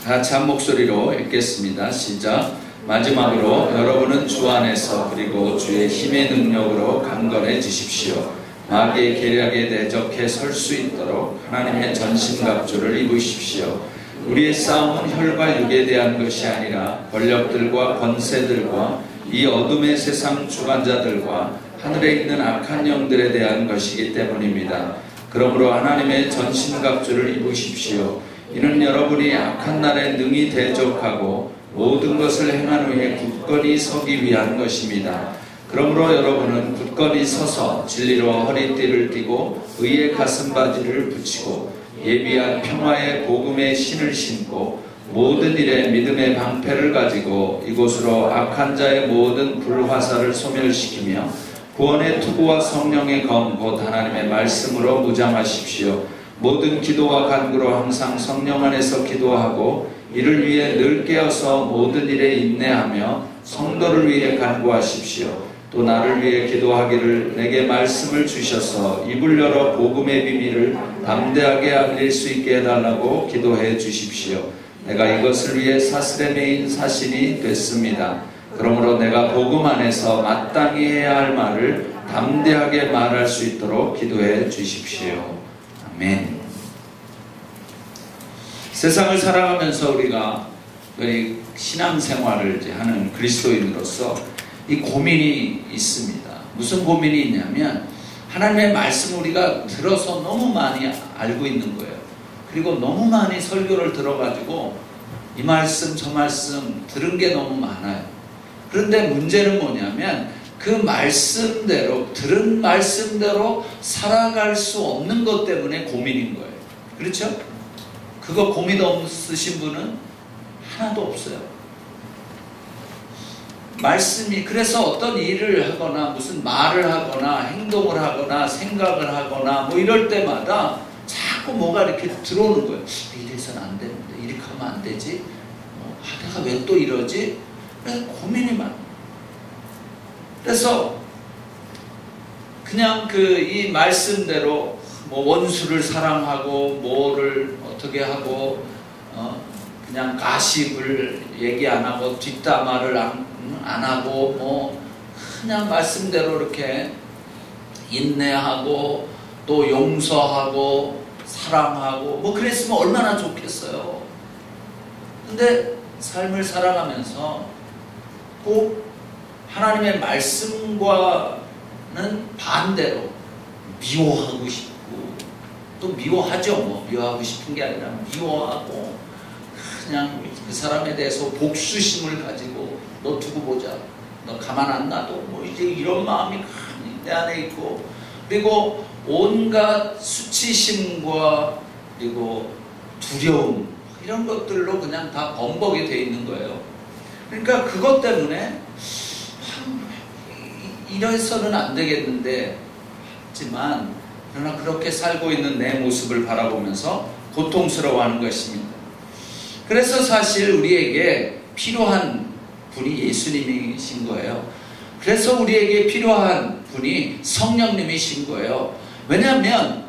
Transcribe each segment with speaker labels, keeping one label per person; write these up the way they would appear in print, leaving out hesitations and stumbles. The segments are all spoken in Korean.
Speaker 1: 다 같이 한 목소리로 읽겠습니다. 시작. 마지막으로 여러분은 주 안에서 그리고 주의 힘의 능력으로 강건해지십시오. 마귀의 계략에 대적해 설 수 있도록 하나님의 전신갑주를 입으십시오. 우리의 싸움은 혈과 육에 대한 것이 아니라 권력들과 권세들과 이 어둠의 세상 주관자들과 하늘에 있는 악한 영들에 대한 것이기 때문입니다. 그러므로 하나님의 전신갑주를 입으십시오. 이는 여러분이 악한 날에 능히 대적하고 모든 것을 행한 후에 굳건히 서기 위한 것입니다. 그러므로 여러분은 굳건히 서서 진리로 허리띠를 띠고 의의 가슴바지를 붙이고 예비한 평화의 복음의 신을 신고 모든 일에 믿음의 방패를 가지고 이곳으로 악한 자의 모든 불화살을 소멸시키며 구원의 투구와 성령의 검 곧 하나님의 말씀으로 무장하십시오. 모든 기도와 간구로 항상 성령 안에서 기도하고 이를 위해 늘 깨어서 모든 일에 인내하며 성도를 위해 간구하십시오. 또 나를 위해 기도하기를 내게 말씀을 주셔서 입을 열어 복음의 비밀을 담대하게 알릴 수 있게 해달라고 기도해 주십시오. 내가 이것을 위해 사슬에 매인 사신이 됐습니다. 그러므로 내가 복음 안에서 마땅히 해야 할 말을 담대하게 말할 수 있도록 기도해 주십시오. 아멘. 세상을 살아가면서 우리가 신앙생활을 하는 그리스도인으로서 이 고민이 있습니다. 무슨 고민이 있냐면 하나님의 말씀을 우리가 들어서 너무 많이 알고 있는 거예요. 그리고 너무 많이 설교를 들어가지고 이 말씀 저 말씀 들은 게 너무 많아요. 그런데 문제는 뭐냐면 그 말씀대로 들은 말씀대로 살아갈 수 없는 것 때문에 고민인 거예요. 그렇죠? 그거 고민 없으신 분은 하나도 없어요. 말씀이 그래서 어떤 일을 하거나 무슨 말을 하거나 행동을 하거나 생각을 하거나 뭐 이럴 때마다 자꾸 뭐가 이렇게 들어오는 거예요. 이래서는 안 되는데 이렇게 하면 안 되지? 내가 왜 또 이러지? 그래서 고민이 많아요. 그래서 그냥 이 말씀대로 뭐 원수를 사랑하고 뭐를 어떻게 하고 그냥 가십을 얘기 안 하고 뒷담화를 안 하고 뭐 그냥 말씀대로 이렇게 인내하고 또 용서하고 사랑하고 뭐 그랬으면 얼마나 좋겠어요. 근데 삶을 살아가면서 꼭 하나님의 말씀과는 반대로 미워하고 싶고 또 미워하죠. 뭐 미워하고 싶은 게 아니라 미워하고 그냥 그 사람에 대해서 복수심을 가지고 너 두고 보자, 너 가만 안 놔도 뭐 이제 이런 마음이 내 안에 있고 그리고 온갖 수치심과 그리고 두려움 이런 것들로 그냥 다 범벅이 돼 있는 거예요. 그러니까 그것 때문에 이래서는 안 되겠는데 하지만 그러나 그렇게 살고 있는 내 모습을 바라보면서 고통스러워하는 것입니다. 그래서 사실 우리에게 필요한 분이 예수님이신 거예요. 그래서 우리에게 필요한 분이 성령님이신 거예요. 왜냐하면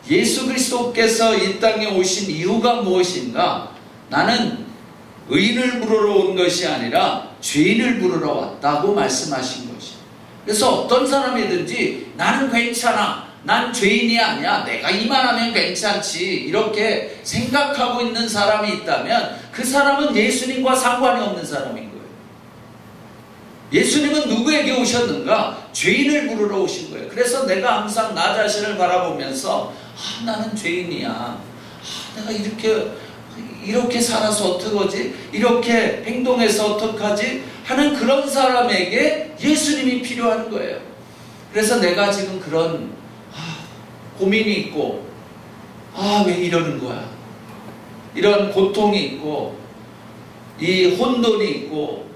Speaker 1: 예수 그리스도께서 이 땅에 오신 이유가 무엇인가? 나는 의인을 부르러 온 것이 아니라 죄인을 부르러 왔다고 말씀하신 것이에요. 그래서 어떤 사람이든지 나는 괜찮아, 난 죄인이 아니야, 내가 이만하면 괜찮지 이렇게 생각하고 있는 사람이 있다면 그 사람은 예수님과 상관이 없는 사람인 거예요. 예수님은 누구에게 오셨는가? 죄인을 부르러 오신 거예요. 그래서 내가 항상 나 자신을 바라보면서 나는 죄인이야, 내가 이렇게 살아서 어떡하지? 이렇게 행동해서 어떡하지? 하는 그런 사람에게 예수님이 필요한 거예요. 그래서 내가 지금 그런 고민이 있고 왜 이러는 거야? 이런 고통이 있고 이 혼돈이 있고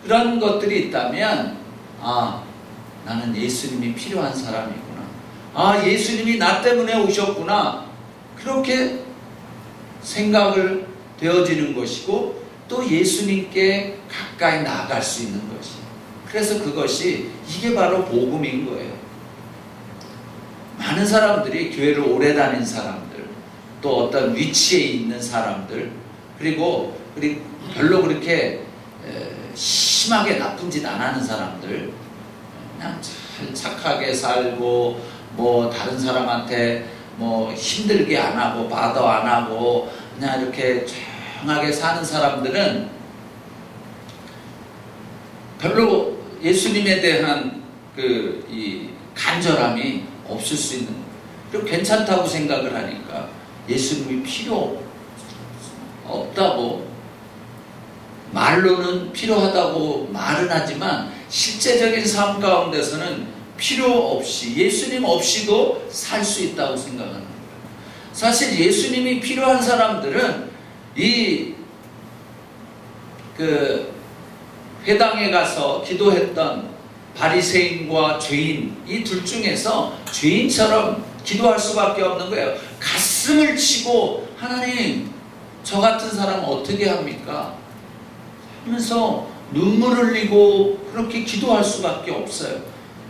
Speaker 1: 그런 것들이 있다면 나는 예수님이 필요한 사람이구나. 예수님이 나 때문에 오셨구나. 그렇게 생각을 되어지는 것이고 또 예수님께 가까이 나아갈 수 있는 것이. 그래서 이게 바로 복음인 거예요. 많은 사람들이 교회를 오래 다닌 사람들, 또 어떤 위치에 있는 사람들, 그리고 별로 그렇게 심하게 나쁜 짓 안 하는 사람들, 그냥 잘 착하게 살고 뭐 다른 사람한테 뭐 힘들게 안 하고 바더 안 하고 그냥 이렇게 조용하게 사는 사람들은 별로 예수님에 대한 이 간절함이 없을 수 있는, 그리고 괜찮다고 생각을 하니까 예수님이 필요 없다고, 말로는 필요하다고 말은 하지만 실제적인 삶 가운데서는 필요 없이, 예수님 없이도 살 수 있다고 생각하는 거예요. 사실 예수님이 필요한 사람들은 회당에 가서 기도했던 바리새인과 죄인, 이 둘 중에서 죄인처럼 기도할 수밖에 없는 거예요. 가슴을 치고 하나님, 저 같은 사람은 어떻게 합니까? 하면서 눈물 흘리고 그렇게 기도할 수밖에 없어요.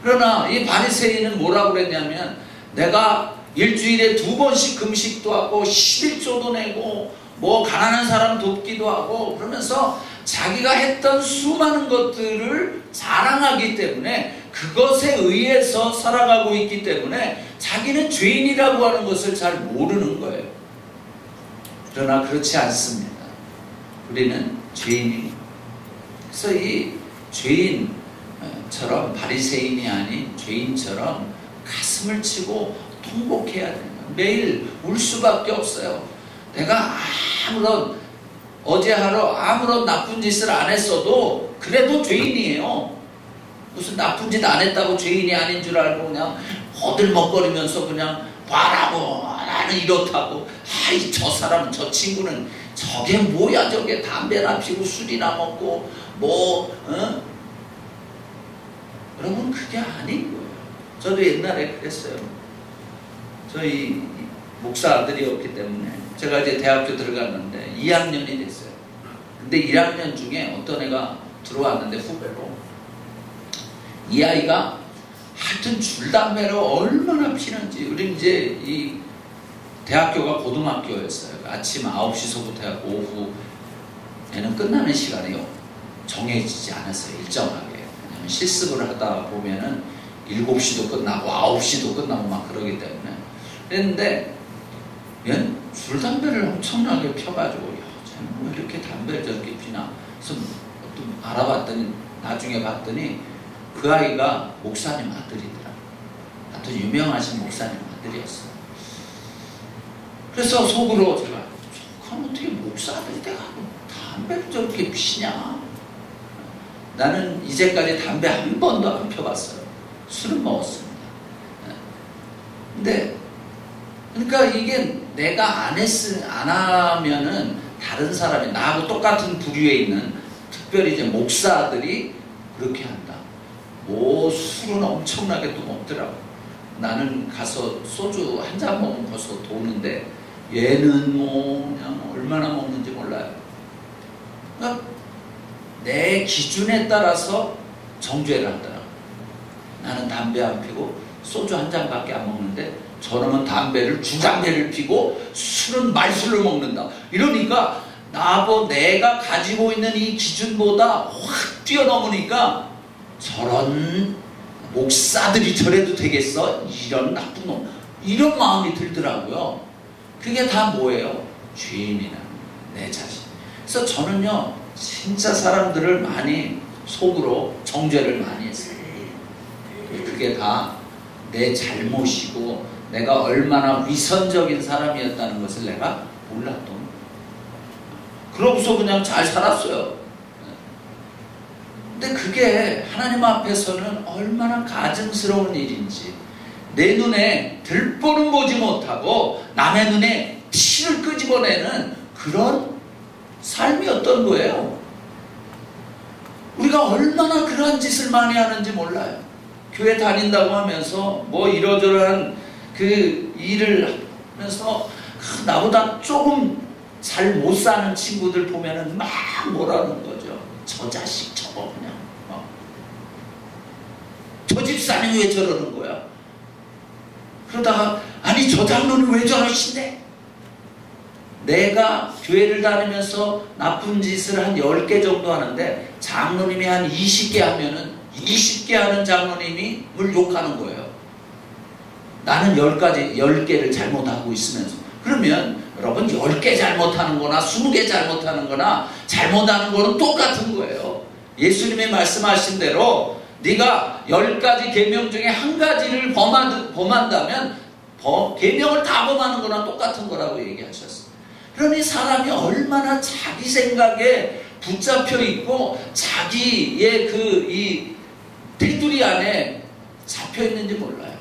Speaker 1: 그러나 이 바리새인은 뭐라고 그랬냐면, 내가 일주일에 2번씩 금식도 하고 11조도 내고 뭐 가난한 사람 돕기도 하고 그러면서 자기가 했던 수많은 것들을 자랑하기 때문에, 그것에 의해서 살아가고 있기 때문에 자기는 죄인이라고 하는 것을 잘 모르는 거예요. 그러나 그렇지 않습니다. 우리는 죄인입니다. 그래서 이 죄인처럼, 바리새인이 아닌 죄인처럼 가슴을 치고 통곡해야 돼요. 매일 울 수밖에 없어요. 내가 어제 하루 아무런 나쁜 짓을 안 했어도 그래도 죄인이에요. 무슨 나쁜 짓 안 했다고 죄인이 아닌 줄 알고 그냥 허들먹거리면서 그냥 봐라고, 나는 이렇다고, 아이 저 사람, 저 친구는 저게 뭐야, 저게 담배나 피고 술이나 먹고 여러분, 그게 아닌 거예요. 저도 옛날에 그랬어요. 저희 목사 아들이었기 때문에 제가 이제 대학교 들어갔는데 2학년이 됐어요. 근데 1학년 중에 어떤 애가 들어왔는데, 후배로, 이 아이가 하여튼 줄담배를 얼마나 피는지. 우리 이제 이 대학교가 고등학교였어요. 아침 9시서부터 해갖고 오후에는 끝나는 시간이 정해지지 않았어요. 일정하게. 왜냐면 실습을 하다 보면은 7시도 끝나고 9시도 끝나고 막 그러기 때문에. 그랬는데 얘는 줄담배를 엄청나게 펴가지고, 쟤는 왜 이렇게 담배를 저렇게 피나? 그래서 또 알아봤더니, 나중에 봤더니 그 아이가 목사님 아들이더라. 아주 유명하신 목사님 아들이었어요. 그래서 속으로 제가, 그럼 어떻게 목사 아들이 돼가지고 담배를 저렇게 피냐? 나는 이제까지 담배 한 번도 안 펴봤어요. 술은 먹었습니다. 근데 그러니까 이게 내가 안 하면은 다른 사람이, 나하고 똑같은 부류에 있는, 특별히 이제 목사들이 그렇게 한다. 술은 엄청나게 또 먹더라고. 나는 가서 소주 한 잔 먹으면 벌써 도는데 얘는 그냥 얼마나 먹는지 몰라요. 그러니까 내 기준에 따라서 정죄를 하더라고. 나는 담배 안 피고 소주 한 잔밖에 안 먹는데 저놈은 주담배를 피고 술은 말술로 먹는다. 이러니까 내가 가지고 있는 이 기준보다 확 뛰어넘으니까, 저런 목사들이 저래도 되겠어? 이런 나쁜 놈. 이런 마음이 들더라고요. 그게 다 뭐예요? 죄인이라는 내 자신. 그래서 저는요, 진짜 사람들을 많이 속으로 정죄를 많이 했어요. 그게 다 내 잘못이고 내가 얼마나 위선적인 사람이었다는 것을 내가 몰랐던 거예요. 그러고서 그냥 잘 살았어요. 근데 그게 하나님 앞에서는 얼마나 가증스러운 일인지, 내 눈에 들보는 보지 못하고 남의 눈에 티를 끄집어내는 그런 삶이었던 거예요. 우리가 얼마나 그러한 짓을 많이 하는지 몰라요. 교회 다닌다고 하면서 이러저러한 그 일을 하면서 나보다 조금 잘 못 사는 친구들 보면은 막 뭐라는 거죠. 저 자식 저거 그냥 저 집사님 왜 저러는 거야? 그러다가 아니 저 장로는 왜 저러신데? 내가 교회를 다니면서 나쁜 짓을 한 10개 정도 하는데 장로님이 한 20개 하면은 20개 하는 장로님이 물 욕하는 거예요. 나는 10개를 잘못하고 있으면서. 그러면 여러분 10개 잘못하는 거나 20개 잘못하는 거나 잘못하는 거는 똑같은 거예요. 예수님이 말씀하신 대로 네가 10가지 계명 중에 한 가지를 범한다면 계명을 다 범하는 거나 똑같은 거라고 얘기하셨어요. 그러니 사람이 얼마나 자기 생각에 붙잡혀 있고 자기의 이 테두리 안에 잡혀 있는지 몰라요.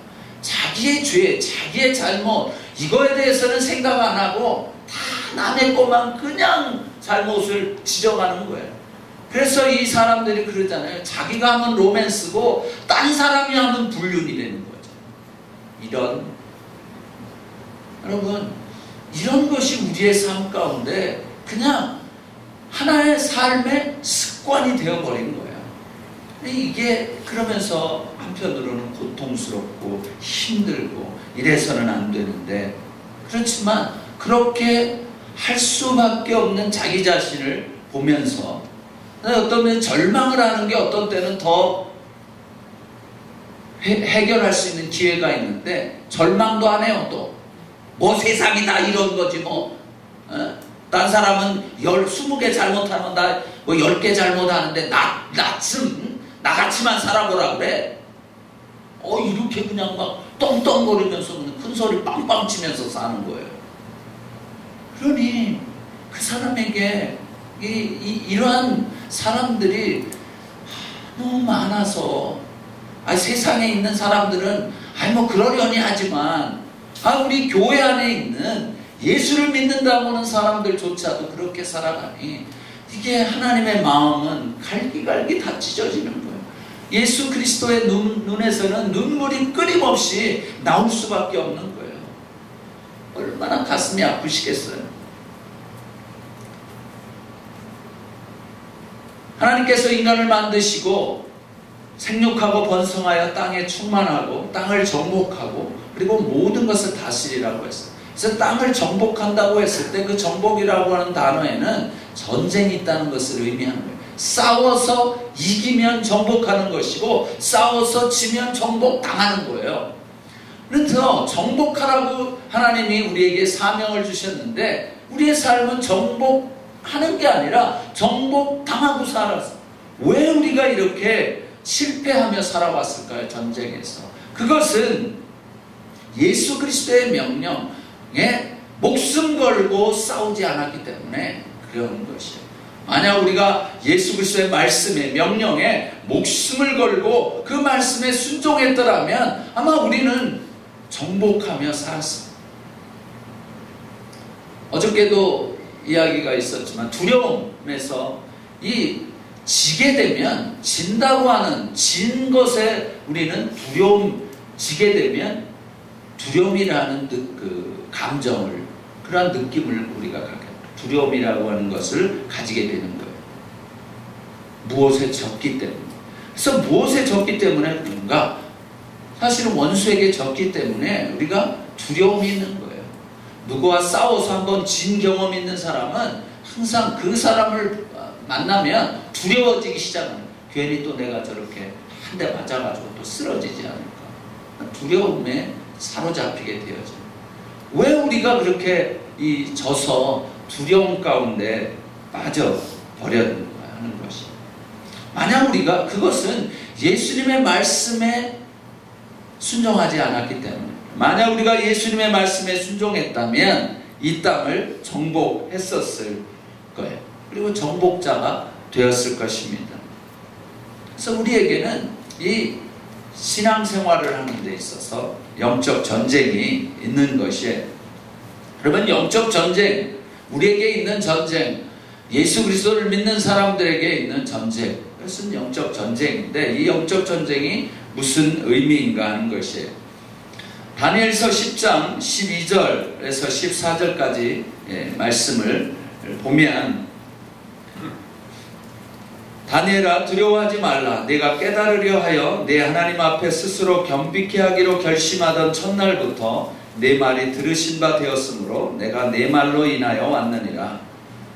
Speaker 1: 자기의 죄, 자기의 잘못, 이거에 대해서는 생각 안 하고 다 남의 것만 그냥 잘못을 지적하는 거예요. 그래서 이 사람들이 그러잖아요. 자기가 하면 로맨스고 딴 사람이 하면 불륜이 되는 거죠. 여러분, 이런 것이 우리의 삶 가운데 그냥 하나의 삶의 습관이 되어버린 거예요. 이게 그러면서 한편으로는 고통스럽고 힘들고 이래서는 안 되는데, 그렇지만 그렇게 할 수밖에 없는 자기 자신을 보면서 어떤 때는 절망을 하는 게 어떤 때는 더 해결할 수 있는 기회가 있는데 절망도 안 해요. 또 뭐 세상이 다 이런 거지 뭐. 딴 사람은 20개 잘못하면 나 뭐 10개 잘못하는데 나같이만 살아보라 그래. 이렇게 그냥 막 떵떵거리면서 그냥 큰 소리 빵빵 치면서 사는 거예요. 그러니 그 사람에게 이러한 사람들이 너무 많아서, 세상에 있는 사람들은 뭐 그러려니 하지만 우리 교회 안에 있는 예수를 믿는다고 하는 사람들조차도 그렇게 살아가니 이게 하나님의 마음은 갈기갈기 다 찢어지는 거예요. 예수 그리스도의 눈에서는 눈물이 끊임없이 나올 수밖에 없는 거예요. 얼마나 가슴이 아프시겠어요. 하나님께서 인간을 만드시고 생육하고 번성하여 땅에 충만하고 땅을 정복하고 그리고 모든 것을 다스리라고 했어요. 그래서 땅을 정복한다고 했을 때 그 정복이라고 하는 단어에는 전쟁이 있다는 것을 의미하는 거예요. 싸워서 이기면 정복하는 것이고 싸워서 지면 정복당하는 거예요. 그래서 정복하라고 하나님이 우리에게 사명을 주셨는데 우리의 삶은 정복하는 게 아니라 정복당하고 살았어요. 왜 우리가 이렇게 실패하며 살아왔을까요? 전쟁에서. 그것은 예수 그리스도의 명령에 목숨 걸고 싸우지 않았기 때문에 그런 것이에요. 만약 우리가 예수 그리스도의 말씀에, 명령에 목숨을 걸고 그 말씀에 순종했더라면 아마 우리는 정복하며 살았습니다. 어저께도 이야기가 있었지만 두려움에서 지게 되면, 진다고 하는 진 것에 우리는 지게 되면 두려움이라는 그 감정을, 그러한 느낌을 우리가 갖게 됩니다. 두려움이라고 하는 것을 가지게 되는 거예요. 무엇에 졌기 때문에. 그래서 무엇에 졌기 때문에 그런가? 사실은 원수에게 졌기 때문에 우리가 두려움이 있는 거예요. 누구와 싸워서 한번 진 경험 있는 사람은 항상 그 사람을 만나면 두려워지기 시작합니다. 괜히 또 내가 저렇게 한 대 맞아가지고 또 쓰러지지 않을까. 두려움에 사로잡히게 되어져요. 왜 우리가 그렇게 져서 두려움 가운데 빠져버렸는가 하는 것이. 만약 우리가 그것은 예수님의 말씀에 순종하지 않았기 때문에, 만약 우리가 예수님의 말씀에 순종했다면 이 땅을 정복했었을 거예요. 그리고 정복자가 되었을 것입니다. 그래서 우리에게는 이 신앙생활을 하는 데 있어서 영적 전쟁이 있는 것이에요. 여러분, 영적 전쟁, 우리에게 있는 전쟁, 예수 그리스도를 믿는 사람들에게 있는 전쟁, 그것은 영적 전쟁인데 이 영적 전쟁이 무슨 의미인가 하는 것이에요. 다니엘서 10장 12절에서 14절까지 말씀을 보면, 다니엘아, 두려워하지 말라. 내가 깨달으려 하여 내 하나님 앞에 스스로 겸비케 하기로 결심하던 첫날부터 내 말이 들으신 바 되었으므로 내가 내 말로 인하여 왔느니라.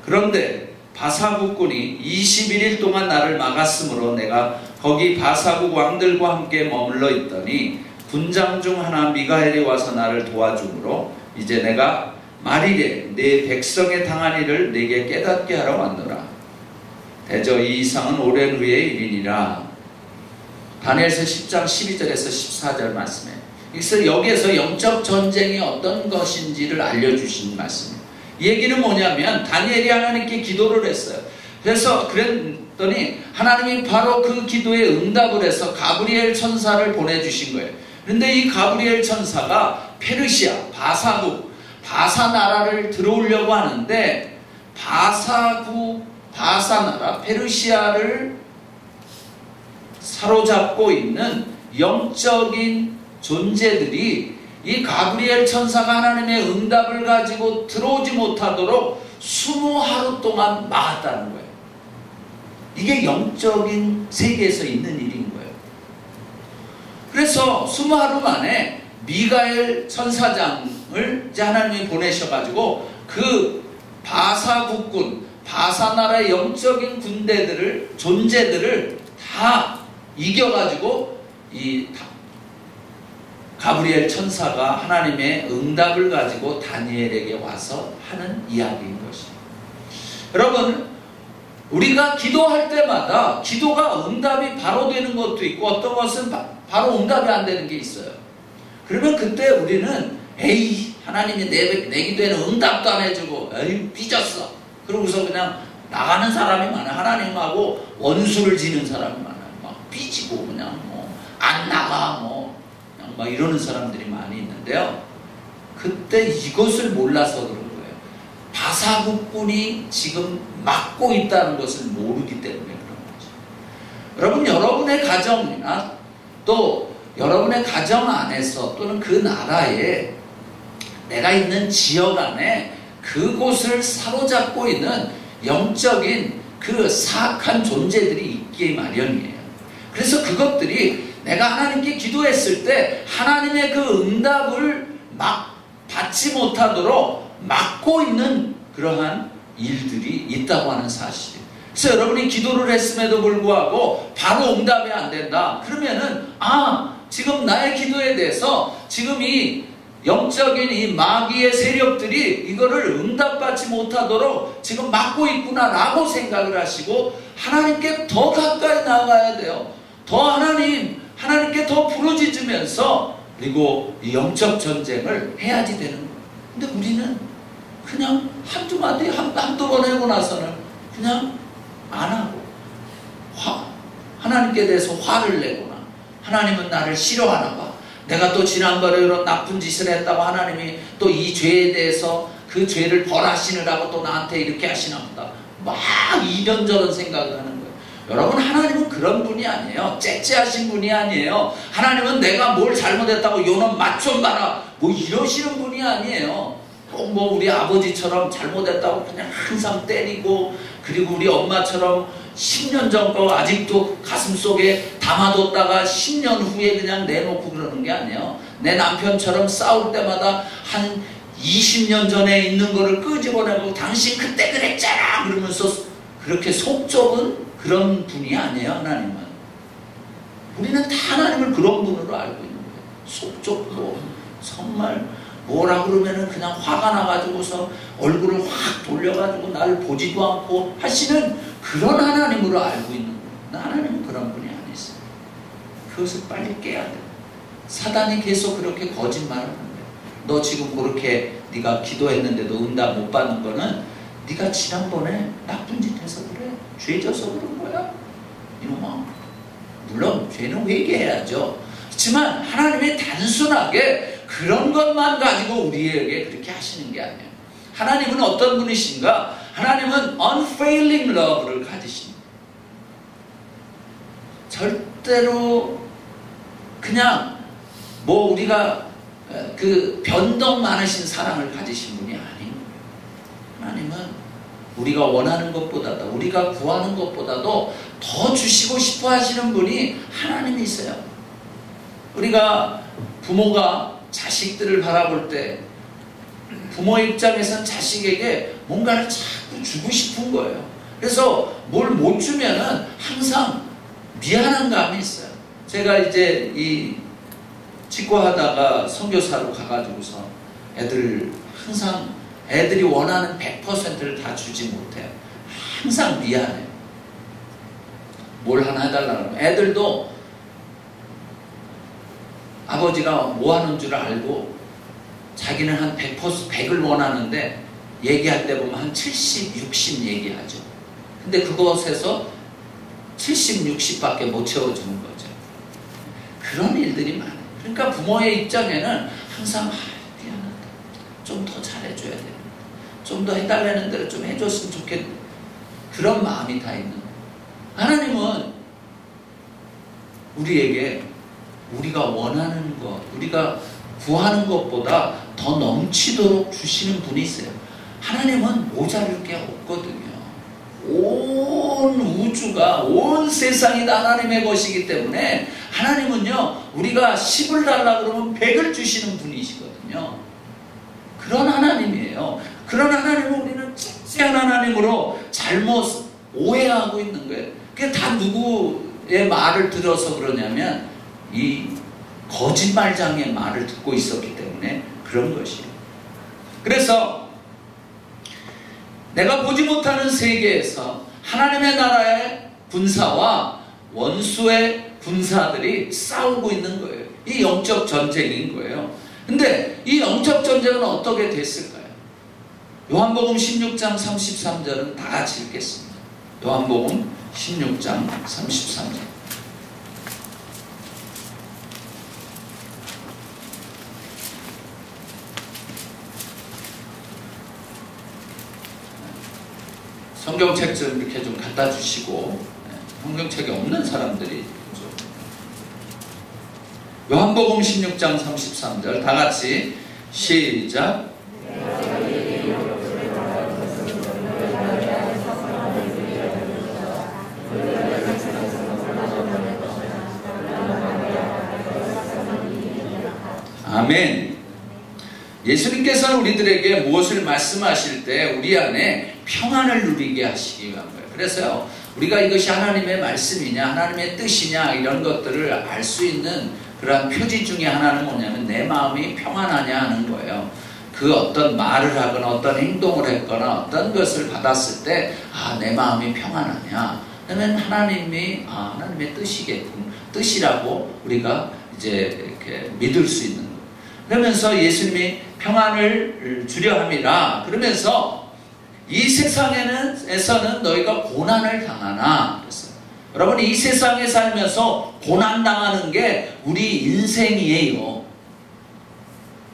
Speaker 1: 그런데 바사국군이 21일 동안 나를 막았으므로 내가 거기 바사국 왕들과 함께 머물러 있더니 군장 중 하나 미가엘이 와서 나를 도와주므로 이제 내가 말이래 내 백성에 당한 일을 내게 깨닫게 하러 왔노라. 대저 이 이상은 오랜 후의 일이니라. 다니엘서 10장 12절에서 14절 말씀에 그래서 여기에서 영적 전쟁이 어떤 것인지를 알려주신 말씀이에요. 이 얘기는 뭐냐면 다니엘이 하나님께 기도를 했어요. 그래서 그랬더니 하나님이 바로 그 기도에 응답을 해서 가브리엘 천사를 보내주신 거예요. 그런데 이 가브리엘 천사가 페르시아, 바사국, 바사 나라를 들어오려고 하는데 바사국, 바사 나라, 페르시아를 사로잡고 있는 영적인 존재들이 이 가브리엘 천사가 하나님의 응답을 가지고 들어오지 못하도록 20하루 동안 막았다는 거예요. 이게 영적인 세계에서 있는 일인 거예요. 그래서 20하루 만에 미가엘 천사장을 이제 하나님이 보내셔가지고 그 바사 국군, 바사 나라의 영적인 군대들을, 존재들을 다 이겨가지고 이 가브리엘 천사가 하나님의 응답을 가지고 다니엘에게 와서 하는 이야기인 것입니다. 여러분, 우리가 기도할 때마다 기도가 응답이 바로 되는 것도 있고 어떤 것은 바로 응답이 안 되는 게 있어요. 그러면 그때 우리는 에이 하나님이 내 기도에는 응답도 안 해주고 에이 삐졌어. 그러고서 그냥 나가는 사람이 많아요. 하나님하고 원수를 지는 사람이 많아요. 막 삐지고 그냥 뭐 안 나가 뭐 그냥 막 이러는 사람들이 많이 있는데요. 그때 이것을 몰라서 그런 거예요. 바사국군이 지금 막고 있다는 것을 모르기 때문에 그런 거죠. 여러분, 여러분의 가정이나 또 여러분의 가정 안에서 또는 그 나라에 내가 있는 지역 안에 그곳을 사로잡고 있는 영적인 그 사악한 존재들이 있기 마련이에요. 그래서 그것들이 내가 하나님께 기도했을 때 하나님의 그 응답을 막 받지 못하도록 막고 있는 그러한 일들이 있다고 하는 사실이에요. 그래서 여러분이 기도를 했음에도 불구하고 바로 응답이 안 된다. 그러면은 지금 나의 기도에 대해서 지금 이 영적인 이 마귀의 세력들이 이거를 응답받지 못하도록 지금 막고 있구나 라고 생각을 하시고 하나님께 더 가까이 나아가야 돼요. 더 하나님께 더 부르짖으면서 그리고 이 영적 전쟁을 해야지 되는 거예요. 근데 우리는 그냥 한두 마디 한두 번 하고 나서는 그냥 안 하고 하나님께 대해서 화를 내거나 하나님은 나를 싫어하나 봐. 내가 또 지난번에 이런 나쁜 짓을 했다고 하나님이 또 이 죄에 대해서 그 죄를 벌하시느라고 또 나한테 이렇게 하시나 보다. 막 이런저런 생각을 하는 거예요. 여러분, 하나님은 그런 분이 아니에요. 째째하신 분이 아니에요. 하나님은 내가 뭘 잘못했다고 요놈 맛 좀 봐라 뭐 이러시는 분이 아니에요. 꼭 뭐 우리 아버지처럼 잘못했다고 그냥 항상 때리고, 그리고 우리 엄마처럼 10년 전 거 아직도 가슴속에 담아뒀다가 10년 후에 그냥 내놓고 그러는 게 아니에요. 내 남편처럼 싸울 때마다 한 20년 전에 있는 거를 끄집어내고 당신 그때 그랬잖아 그러면서 그렇게 속 좁은 그런 분이 아니에요. 하나님은. 우리는 다 하나님을 그런 분으로 알고 있는 거예요. 속 좁고 정말 뭐라 그러면은 그냥 화가 나가지고서 얼굴을 확 돌려가지고 나를 보지도 않고 하시는 그런 하나님으로 알고 있는 거예요. 하나님은 그런 분이 아니세요. 그것을 빨리 깨야 돼요. 사단이 계속 그렇게 거짓말을 하는 거예요. 너 지금 그렇게 네가 기도했는데도 응답 못 받는 거는 네가 지난번에 나쁜 짓 해서 그래. 죄 져서 그런 거야. 이놈아. 물론 죄는 회개해야죠. 그렇지만 하나님이 단순하게 그런 것만 가지고 우리에게 그렇게 하시는 게 아니에요. 하나님은 어떤 분이신가? 하나님은 unfailing love를 가지십니다. 절대로 그냥 뭐 우리가 그 변동 많으신 사랑을 가지신 분이 아닌 거예요. 하나님은 우리가 원하는 것보다도 우리가 구하는 것보다도 더 주시고 싶어 하시는 분이 하나님이세요. 우리가 부모가 자식들을 바라볼 때 부모 입장에선 자식에게 뭔가를 자꾸 주고 싶은 거예요. 그래서 뭘 못 주면은 항상 미안한 감이 있어요. 제가 이제 이 직구하다가 선교사로 가가지고서 항상 애들이 원하는 100%를 다 주지 못해요. 항상 미안해요. 뭘 하나 해달라고. 애들도 아버지가 뭐 하는 줄 알고 자기는 한 100을 원하는데 얘기할 때 보면 한 70, 60 얘기하죠. 근데 그것에서 70, 60밖에 못 채워주는 거죠. 그런 일들이 많아요. 그러니까 부모의 입장에는 항상 미안하다. 좀 더 잘해줘야 돼. 좀 더 해달라는 대로 좀 해줬으면 좋겠네. 그런 마음이 다 있는 거예요. 하나님은 우리에게 우리가 원하는 것, 우리가 구하는 것보다 더 넘치도록 주시는 분이세요. 하나님은 모자랄 게 없거든요. 온 우주가, 온 세상이 다 하나님의 것이기 때문에 하나님은요, 우리가 10을 달라고 그러면 100을 주시는 분이시거든요. 그런 하나님이에요. 그런 하나님을 우리는 찌찌한 하나님으로 잘못 오해하고 있는 거예요. 그게 다 누구의 말을 들어서 그러냐면 이 거짓말장의 말을 듣고 있었기 때문에 그런 것이에요. 그래서 내가 보지 못하는 세계에서 하나님의 나라의 군사와 원수의 군사들이 싸우고 있는 거예요. 이 영적 전쟁인 거예요. 근데 이 영적 전쟁은 어떻게 됐을까요? 요한복음 16장 33절은 다 같이 읽겠습니다. 요한복음 16장 33절. 성경책 좀 이렇게 좀 갖다 주시고, 성경책이 없는 사람들이 좀. 요한복음 16장 33절 다 같이 시작. 아멘. 예수님께서는 우리들에게 무엇을 말씀하실 때 우리 안에 평안을 누리게 하시기 위한 거예요. 그래서요, 우리가 이것이 하나님의 말씀이냐 하나님의 뜻이냐 이런 것들을 알 수 있는 그러한 표지 중에 하나는 뭐냐면 내 마음이 평안하냐 하는 거예요. 그 어떤 말을 하거나 어떤 행동을 했거나 어떤 것을 받았을 때 내 마음이 평안하냐, 그러면 하나님의 뜻이겠군, 뜻이라고 우리가 이제 이렇게 믿을 수 있는 거예요. 그러면서 예수님이 평안을 주려 함이라. 그러면서 이 세상에서는 너희가 고난을 당하나 그랬어요. 여러분, 이 세상에 살면서 고난 당하는 게 우리 인생이에요.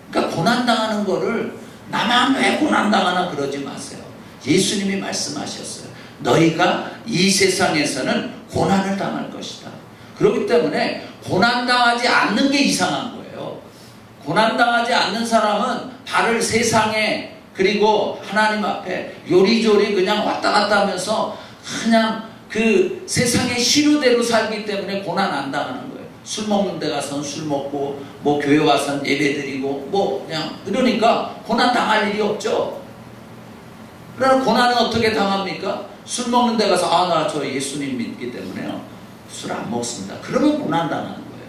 Speaker 1: 그러니까 고난 당하는 거를 나만 왜 고난 당하나 그러지 마세요. 예수님이 말씀하셨어요. 너희가 이 세상에서는 고난을 당할 것이다. 그렇기 때문에 고난 당하지 않는 게 이상한 거예요. 고난 당하지 않는 사람은 발을 세상에 그리고 하나님 앞에 요리조리 그냥 왔다 갔다 하면서 그냥 그 세상의 시류대로 살기 때문에 고난 안 당하는 거예요. 술 먹는 데 가서는 술 먹고, 뭐 교회 와서는 예배 드리고, 뭐 그냥 그러니까 고난 당할 일이 없죠. 그러나 고난은 어떻게 당합니까? 술 먹는 데 가서 나 저 예수님 믿기 때문에요, 술 안 먹습니다. 그러면 고난 당하는 거예요.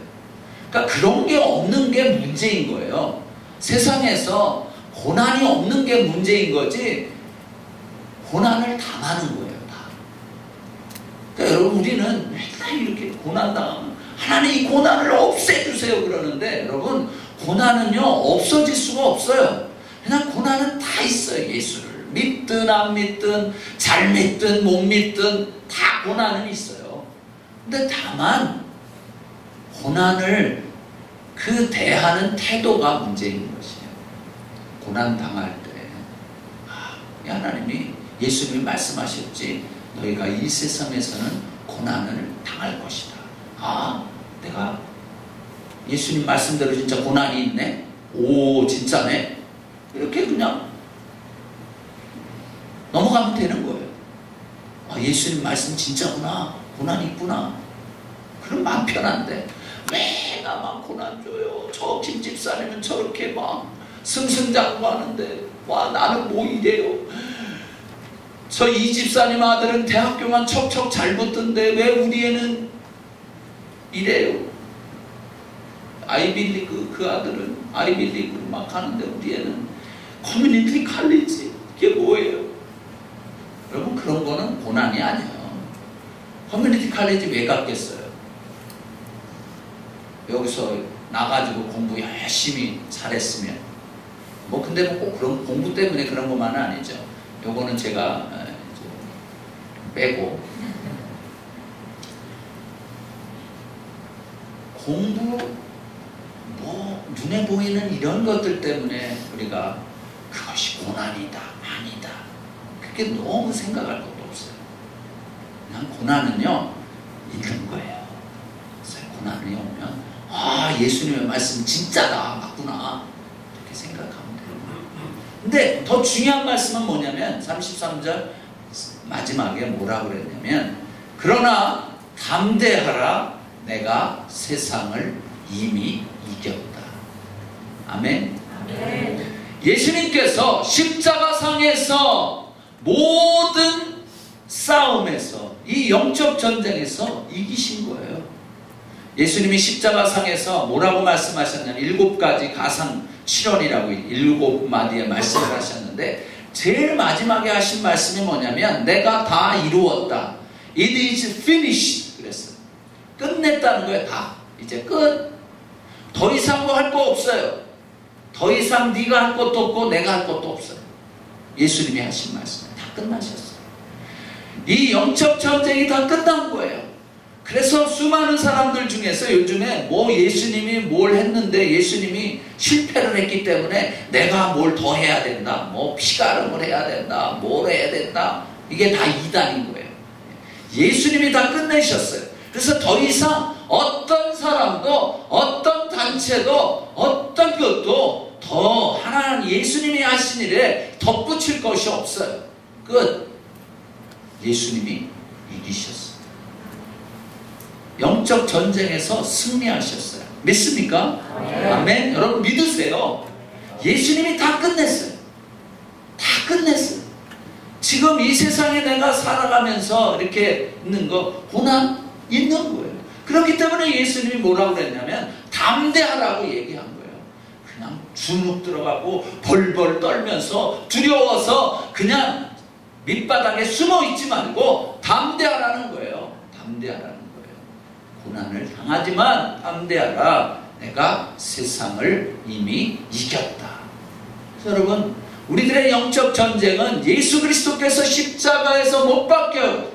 Speaker 1: 그러니까 그런 게 없는 게 문제인 거예요. 세상에서 고난이 없는 게 문제인 거지 고난을 당하는 거예요. 그러니까 여러분, 우리는 맨날 이렇게 고난당하면 하나님 이 고난을 없애주세요 그러는데, 여러분, 고난은요 없어질 수가 없어요. 그냥 고난은 다 있어요. 예수를 믿든 안 믿든 잘 믿든 못 믿든 다 고난은 있어요. 근데 다만 고난을 그 대하는 태도가 문제인 것이에요. 고난 당할 때 하나님이, 예수님이 말씀하셨지, 너희가 이 세상에서는 고난을 당할 것이다. 내가 예수님 말씀대로 진짜 고난이 있네? 오, 진짜네? 이렇게 그냥 넘어가면 되는 거예요. 예수님 말씀 진짜구나. 고난이 있구나. 그럼 마음 편한데 왜 나만 고난 줘요? 저 김 집사님은 저렇게 막 승승장구하는데 와 나는 뭐 이래요? 저 이 집사님 아들은 대학교만 척척 잘 붙던데 왜 우리 애는 이래요? 아이빌리그 그 아들은 아이빌리그 막 하는데 우리 애는 커뮤니티 칼리지. 이게 뭐예요? 여러분 그런 거는 고난이 아니에요. 커뮤니티 칼리지 왜 갔겠어요? 여기서 나가지고 공부 열심히 잘했으면 뭐 근데 뭐 꼭 그런 공부 때문에 그런 것만은 아니죠. 요거는 제가 빼고 공부 뭐 눈에 보이는 이런 것들 때문에 우리가 그것이 고난이다 아니다 그렇게 너무 생각할 것도 없어요. 그냥 고난은요 있는 거예요. 그래서 고난이 오면 아 예수님의 말씀 진짜다 맞구나 이렇게 생각하면 돼요. 근데 더 중요한 말씀은 뭐냐면 33절 마지막에 뭐라고 그랬냐면 그러나 담대하라 내가 세상을 이미 이겼다. 아멘. 아멘. 예수님께서 십자가상에서 모든 싸움에서 이 영적 전쟁에서 이기신 거예요. 예수님이 십자가상에서 뭐라고 말씀하셨냐면 7가지 가상 7원이라고 7마디의 말씀을 하셨는데 제일 마지막에 하신 말씀이 뭐냐면 내가 다 이루었다. It is finished 그랬어요. 끝냈다는 거예요. 다 이제 끝. 더 이상 뭐 할 거 없어요. 더 이상 네가 할 것도 없고 내가 할 것도 없어요. 예수님이 하신 말씀 다 끝나셨어요. 이 영적 전쟁이 다 끝난 거예요. 그래서 수많은 사람들 중에서 요즘에 뭐 예수님이 뭘 했는데 예수님이 실패를 했기 때문에 내가 뭘 더 해야 된다. 뭐 피가름을 해야 된다. 뭘 해야 된다. 이게 다 이단인 거예요. 예수님이 다 끝내셨어요. 그래서 더 이상 어떤 사람도 어떤 단체도 어떤 것도 더 하나님 예수님이 하신 일에 덧붙일 것이 없어요. 끝. 예수님이 이기셨어요. 영적 전쟁에서 승리하셨어요. 믿습니까? 아멘. 여러분 믿으세요. 예수님이 다 끝냈어요. 다 끝냈어요. 지금 이 세상에 내가 살아가면서 이렇게 있는 거 고난 있는 거예요. 그렇기 때문에 예수님이 뭐라고 그랬냐면 담대하라고 얘기한 거예요. 그냥 주눅 들어가고 벌벌 떨면서 두려워서 그냥 밑바닥에 숨어 있지 말고 담대하라는 거예요. 담대하라는 거예요. 고난을 당하지만 담대하라. 내가 세상을 이미 이겼다. 여러분 우리들의 영적 전쟁은 예수 그리스도께서 십자가에서 못 박혀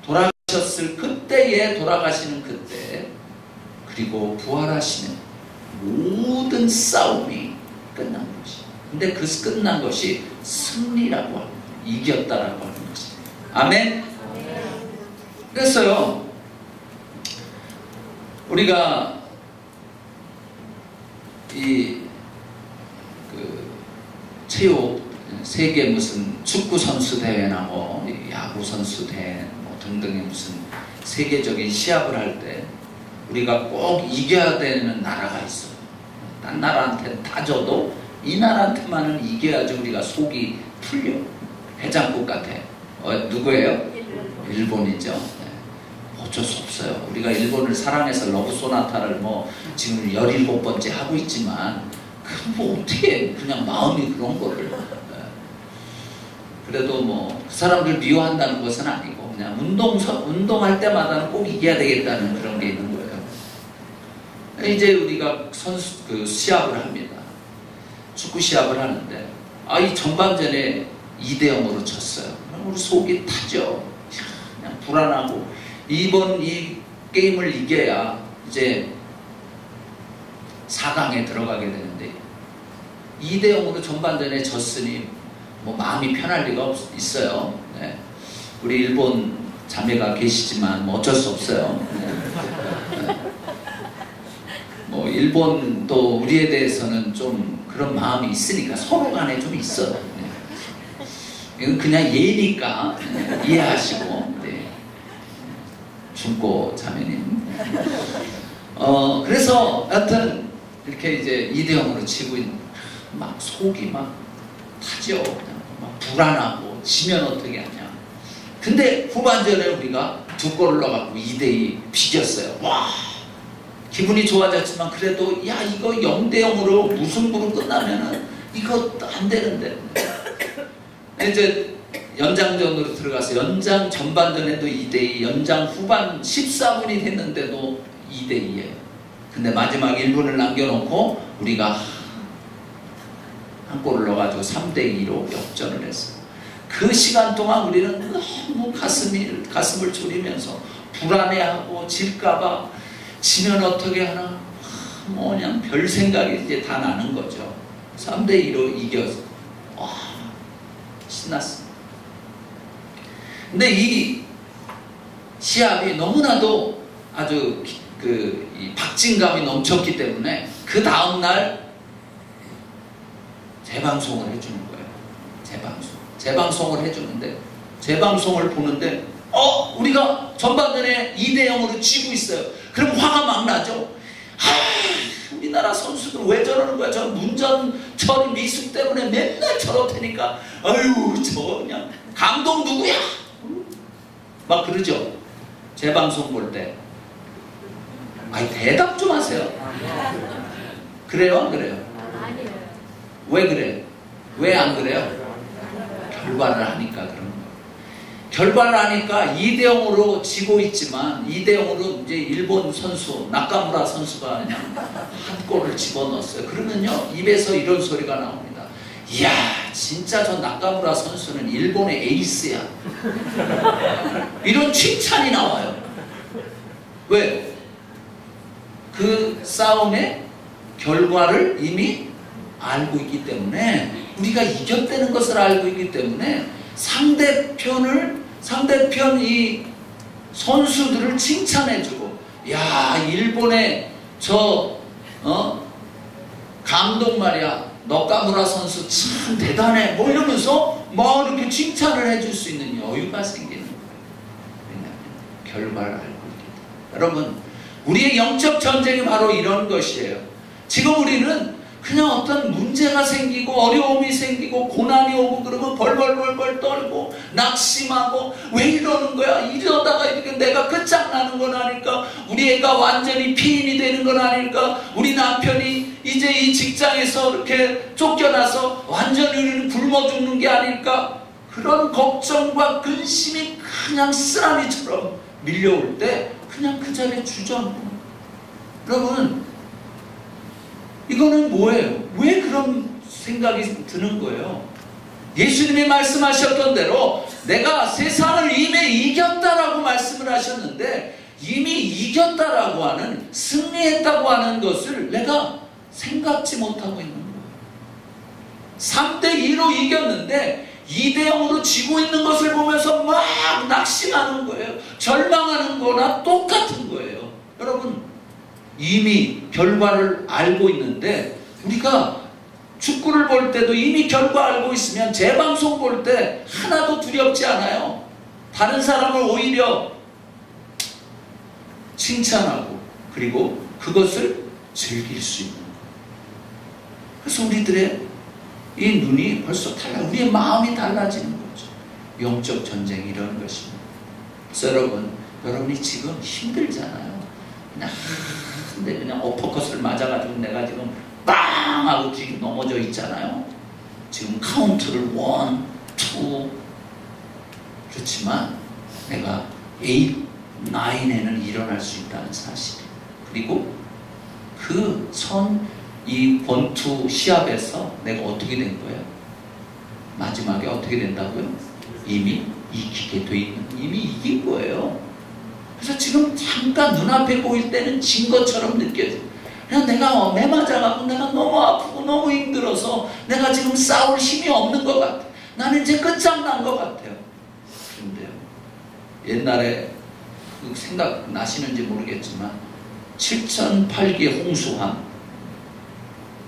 Speaker 1: 돌아가셨을 그때에 돌아가시는 그때 그리고 부활하시는 모든 싸움이 끝난 것이. 근데 그 끝난 것이 승리라고 합니다. 이겼다라고 하는 것이. 아멘. 그래서요 우리가 체육 세계 무슨 축구 선수 대회나 뭐 야구 선수 대회 뭐 등등의 무슨 세계적인 시합을 할 때 우리가 꼭 이겨야 되는 나라가 있어요. 딴 나라한테 다 져도 이 나라한테만은 이겨야지 우리가 속이 풀려. 해장국 같아. 누구예요? 일본이죠. 네. 어쩔 수 없어요. 우리가 일본을 사랑해서 러브 소나타를 뭐 지금 17번째 하고 있지만 뭐 어떻게 그냥 마음이 그런 거를. 그래도 뭐 그 사람들 미워한다는 것은 아니고 그냥 운동할 때마다는 꼭 이겨야 되겠다는 그런 게 있는 거예요. 이제 우리가 시합을 합니다. 축구 시합을 하는데 이 전반전에 2대0으로 졌어요. 우리 속이 타죠. 그냥 불안하고 이번 이 게임을 이겨야 이제 4강에 들어가게 되는데 2대0으로 전반전에 졌으니 뭐 마음이 편할 리가 있어요. 네. 우리 일본 자매가 계시지만 뭐 어쩔 수 없어요. 네. 뭐 일본도 우리에 대해서는 좀 그런 마음이 있으니까 서로 간에 좀 있어요. 네. 이건 그냥 예니까 이해하시고 네. 중고 자매님. 그래서 하여튼 이렇게 이제 2대0으로 치고 있는, 막 속이 막 타죠. 그냥 막 불안하고 지면 어떻게 하냐. 근데 후반전에 우리가 2골을 넣어갖고 2대2 비겼어요. 와, 기분이 좋아졌지만 그래도 야, 이거 0대0으로 무승부로 끝나면은 이거 안 되는데. 이제 연장전으로 들어가서 연장 전반전에도 2대2, 연장 후반 14분이 됐는데도 2대2예요. 근데 마지막 1분을 남겨놓고 우리가 한 골을 넣어가지고 3대2로 역전을 했어요. 그 시간 동안 우리는 너무 가슴을 졸이면서 불안해하고 질까봐, 지면 어떻게 하나, 그냥 별 생각이 이제 다 나는 거죠. 3대2로 이겨서 와, 신났습니다. 근데 이 시합이 너무나도 아주 이 박진감이 넘쳤기 때문에 그 다음날 재방송을 해주는 거예요. 재방송을 해주는데, 재방송을 보는데 우리가 전반전에 2대0으로 지고 있어요. 그럼 화가 막 나죠. 우리나라 선수들 왜 저러는 거야? 저 문전 처리 미숙 때문에 맨날 저렇다니까. 아유, 저 그냥 감독 누구야? 막 그러죠. 재방송 볼 때. 아니, 대답 좀 하세요. 그래요? 안 그래요? 왜 그래요? 왜 안 그래요? 결과를 하니까 그런 거예요. 결과를 하니까 2대0으로 지고 있지만 2대0으로 이제 일본 선수 나카무라 선수가 그냥 한 골을 집어넣었어요. 그러면요, 입에서 이런 소리가 나옵니다. 이야, 진짜 저 나카무라 선수는 일본의 에이스야. 이런 칭찬이 나와요. 왜? 그 싸움의 결과를 이미 알고 있기 때문에, 우리가 이겼다는 것을 알고 있기 때문에 상대편 이 선수들을 칭찬해주고, 야, 일본의 저 감독 말이야, 너카무라 선수 참 대단해, 뭐 이러면서 막 이렇게 칭찬을 해줄 수 있는 여유가 생기는 거예요. 왜냐하면 결과를 알고 있기 때문에. 여러분, 우리의 영적 전쟁이 바로 이런 것이에요. 지금 우리는 그냥 어떤 문제가 생기고 어려움이 생기고 고난이 오고 그러면 벌벌벌 떨고 낙심하고, 왜 이러는 거야? 이러다가 이렇게 내가 끝장나는 건 아닐까? 우리 애가 완전히 피인이 되는 건 아닐까? 우리 남편이 이제 이 직장에서 이렇게 쫓겨나서 완전히 우리는 굶어 죽는 게 아닐까? 그런 걱정과 근심이 그냥 쓰나미처럼 밀려올 때 그냥 그 자리에 주저앉고. 여러분, 이거는 뭐예요? 왜 그런 생각이 드는 거예요? 예수님이 말씀하셨던 대로 내가 세상을 이미 이겼다라고 말씀을 하셨는데, 이미 이겼다라고 하는, 승리했다고 하는 것을 내가 생각지 못하고 있는 거예요. 3대2로 이겼는데 2대0으로 지고 있는 것을 보면서 막 낙심하는 거예요. 절망하는 거나 똑같은 거예요. 여러분, 이미 결과를 알고 있는데, 우리가 축구를 볼 때도 이미 결과 알고 있으면 재방송 볼 때 하나도 두렵지 않아요. 다른 사람을 오히려 칭찬하고, 그리고 그것을 즐길 수 있는 거예요. 그래서 우리들의 이 눈이 벌써 우리의 마음이 달라지는 거죠. 영적 전쟁이 이런 것입니다. 그래서 여러분이 지금 힘들잖아요. 근데 그냥 어퍼컷을 맞아가지고 내가 지금 빵 하고 지금 넘어져 있잖아요. 지금 카운트를 1, 2, 그렇지만 내가 8, 9에는 일어날 수 있다는 사실, 그리고 이 권투 시합에서 내가 어떻게 된 거예요? 마지막에 어떻게 된다고요? 이미 이기게 돼 있는, 이미 이긴 거예요. 그래서 지금 잠깐 눈앞에 보일 때는 진 것처럼 느껴져요. 그냥 내가 매 맞아가고 내가 너무 아프고 너무 힘들어서 내가 지금 싸울 힘이 없는 것 같아. 나는 이제 끝장난 것 같아요. 그런데요, 옛날에 생각나시는지 모르겠지만 7008기 홍수함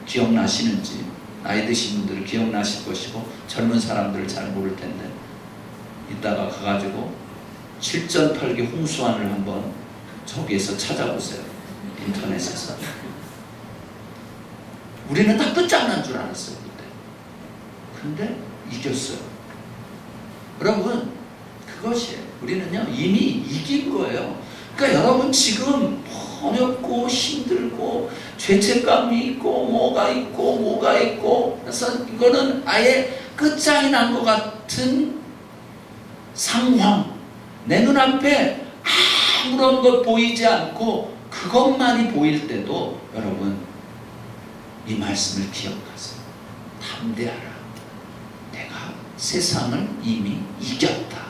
Speaker 1: 기억나시는지, 나이 드신 분들은 기억나실 것이고 젊은 사람들은 잘 모를 텐데, 이따가 가가지고 실전털기 홍수환을 한번 저기에서 찾아보세요. 인터넷에서. 우리는 다 끝장난 줄 알았어요 그때. 근데 이겼어요. 여러분 그것이에요. 우리는요 이미 이긴 거예요. 그러니까 여러분 지금 어렵고 힘들고 죄책감이 있고 뭐가 있고 그래서 이거는 아예 끝장이 난 것 같은 상황, 내 눈앞에 아무런 것 보이지 않고 그것만이 보일 때도 여러분 이 말씀을 기억하세요. 담대하라. 내가 세상을 이미 이겼다.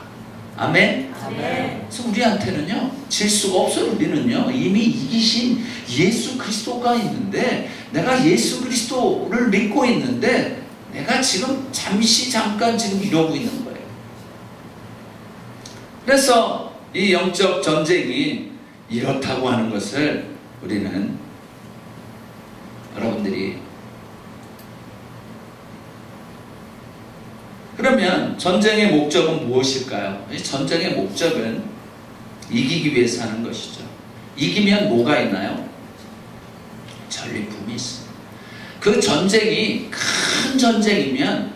Speaker 1: 아멘?
Speaker 2: 아멘.
Speaker 1: 그래서 우리한테는요 질 수가 없어요. 우리는요 이미 이기신 예수 그리스도가 있는데, 내가 예수 그리스도를 믿고 있는데 내가 지금 잠깐 지금 이러고 있는 거예요. 그래서 이 영적 전쟁이 이렇다고 하는 것을 우리는 여러분들이, 그러면 전쟁의 목적은 무엇일까요? 전쟁의 목적은 이기기 위해서 하는 것이죠. 이기면 뭐가 있나요? 전리품이 있습니다. 그 전쟁이 큰 전쟁이면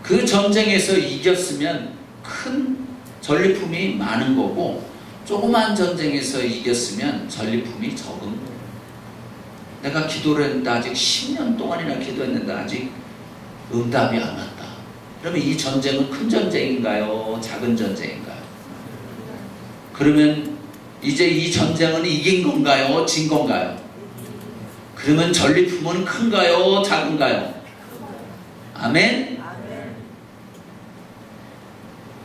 Speaker 1: 그 전쟁에서 이겼으면 큰 전리품이 많은 거고, 조그만 전쟁에서 이겼으면 전리품이 적은 거예요. 내가 기도를 했는데 아직 10년 동안이나 기도했는데 아직 응답이 안 왔다. 그러면 이 전쟁은 큰 전쟁인가요? 작은 전쟁인가요? 그러면 이제 이 전쟁은 이긴 건가요? 진 건가요? 그러면 전리품은 큰가요? 작은가요? 아멘?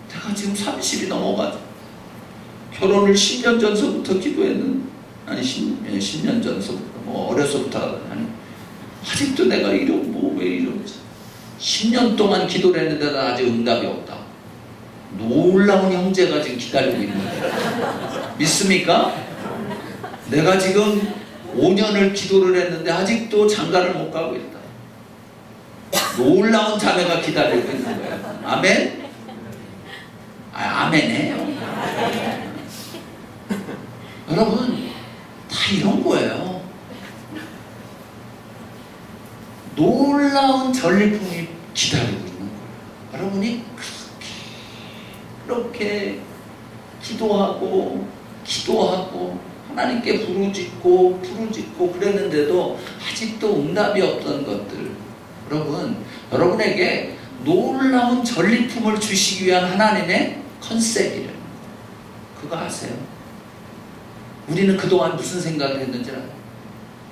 Speaker 1: 내가 지금 30이 넘어가죠. 결혼을 10년 전서부터 기도했는, 아니 10년 전서부터 뭐 어려서부터 하니 아직도 내가 왜 이러지? 10년 동안 기도를 했는데 나 아직 응답이 없다. 놀라운 형제가 지금 기다리고 있는 거예요. 믿습니까? 내가 지금 5년을 기도를 했는데 아직도 장가를 못 가고 있다. 놀라운 자매가 기다리고 있는 거예요. 아멘? 아멘해요. 여러분 다 이런 거예요. 놀라운 전리품이 기다리고 있는 거예요. 여러분이 그렇게 기도하고 하나님께 부르짖고 그랬는데도 아직도 응답이 없던 것들, 여러분에게 놀라운 전리품을 주시기 위한 하나님의 컨셉이래요. 그거 아세요? 우리는 그동안 무슨 생각을 했는지 알아요?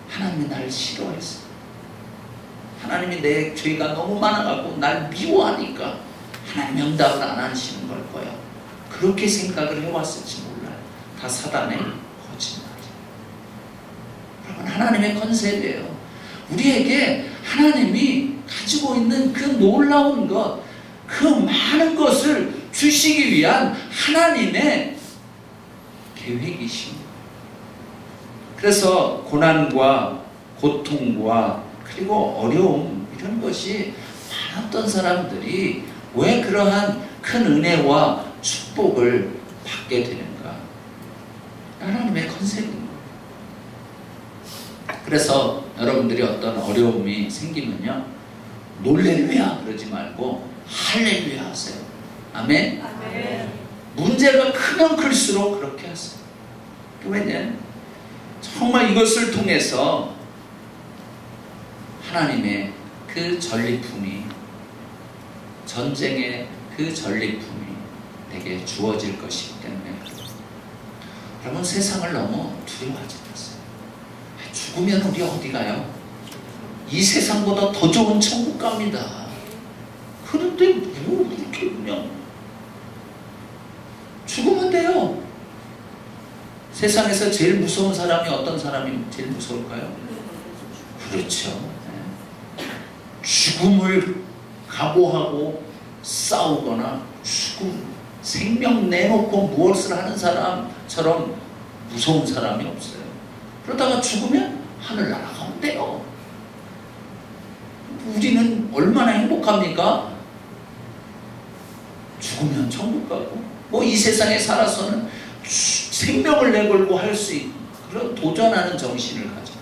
Speaker 1: 하나님이 나를 싫어했어. 하나님이 내 죄가 너무 많아갖고 날 미워하니까 하나님 응답을 안 하시는 걸 거야. 그렇게 생각을 해왔을지 몰라요. 다 사단의 거짓말이에요. 여러분 하나님의 컨셉이에요. 우리에게 하나님이 가지고 있는 그 놀라운 것, 그 많은 것을 주시기 위한 하나님의 계획이십니다. 그래서 고난과 고통과 그리고 어려움, 이런 것이 많았던 사람들이 왜 그러한 큰 은혜와 축복을 받게 되는가? 하나님의 컨셉입니다. 그래서 여러분들이 어떤 어려움이 생기면요, 놀렐루야 그러지 말고 할렐루야 하세요. 아멘?
Speaker 2: 아멘.
Speaker 1: 문제가 크면 클수록 그렇게 하세요. 왜냐하면 정말 이것을 통해서 하나님의 그 전리품이, 전쟁의 그 전리품이 내게 주어질 것이기 때문에, 여러분 세상을 너무 두려워하지 마세요. 죽으면 우리 어디 가요? 이 세상보다 더 좋은 천국 갑니다. 그런데 뭐 이렇게 그냥 죽으면 돼요. 세상에서 제일 무서운 사람이 어떤 사람이 제일 무서울까요? 그렇죠. 죽음을 각오하고 싸우거나 생명 내놓고 무엇을 하는 사람처럼 무서운 사람이 없어요. 그러다가 죽으면 하늘나라 가면 돼요. 우리는 얼마나 행복합니까? 죽으면 천국 가고 뭐 이 세상에 살아서는 생명을 내걸고 할 수 있는 그런 도전하는 정신을 가져.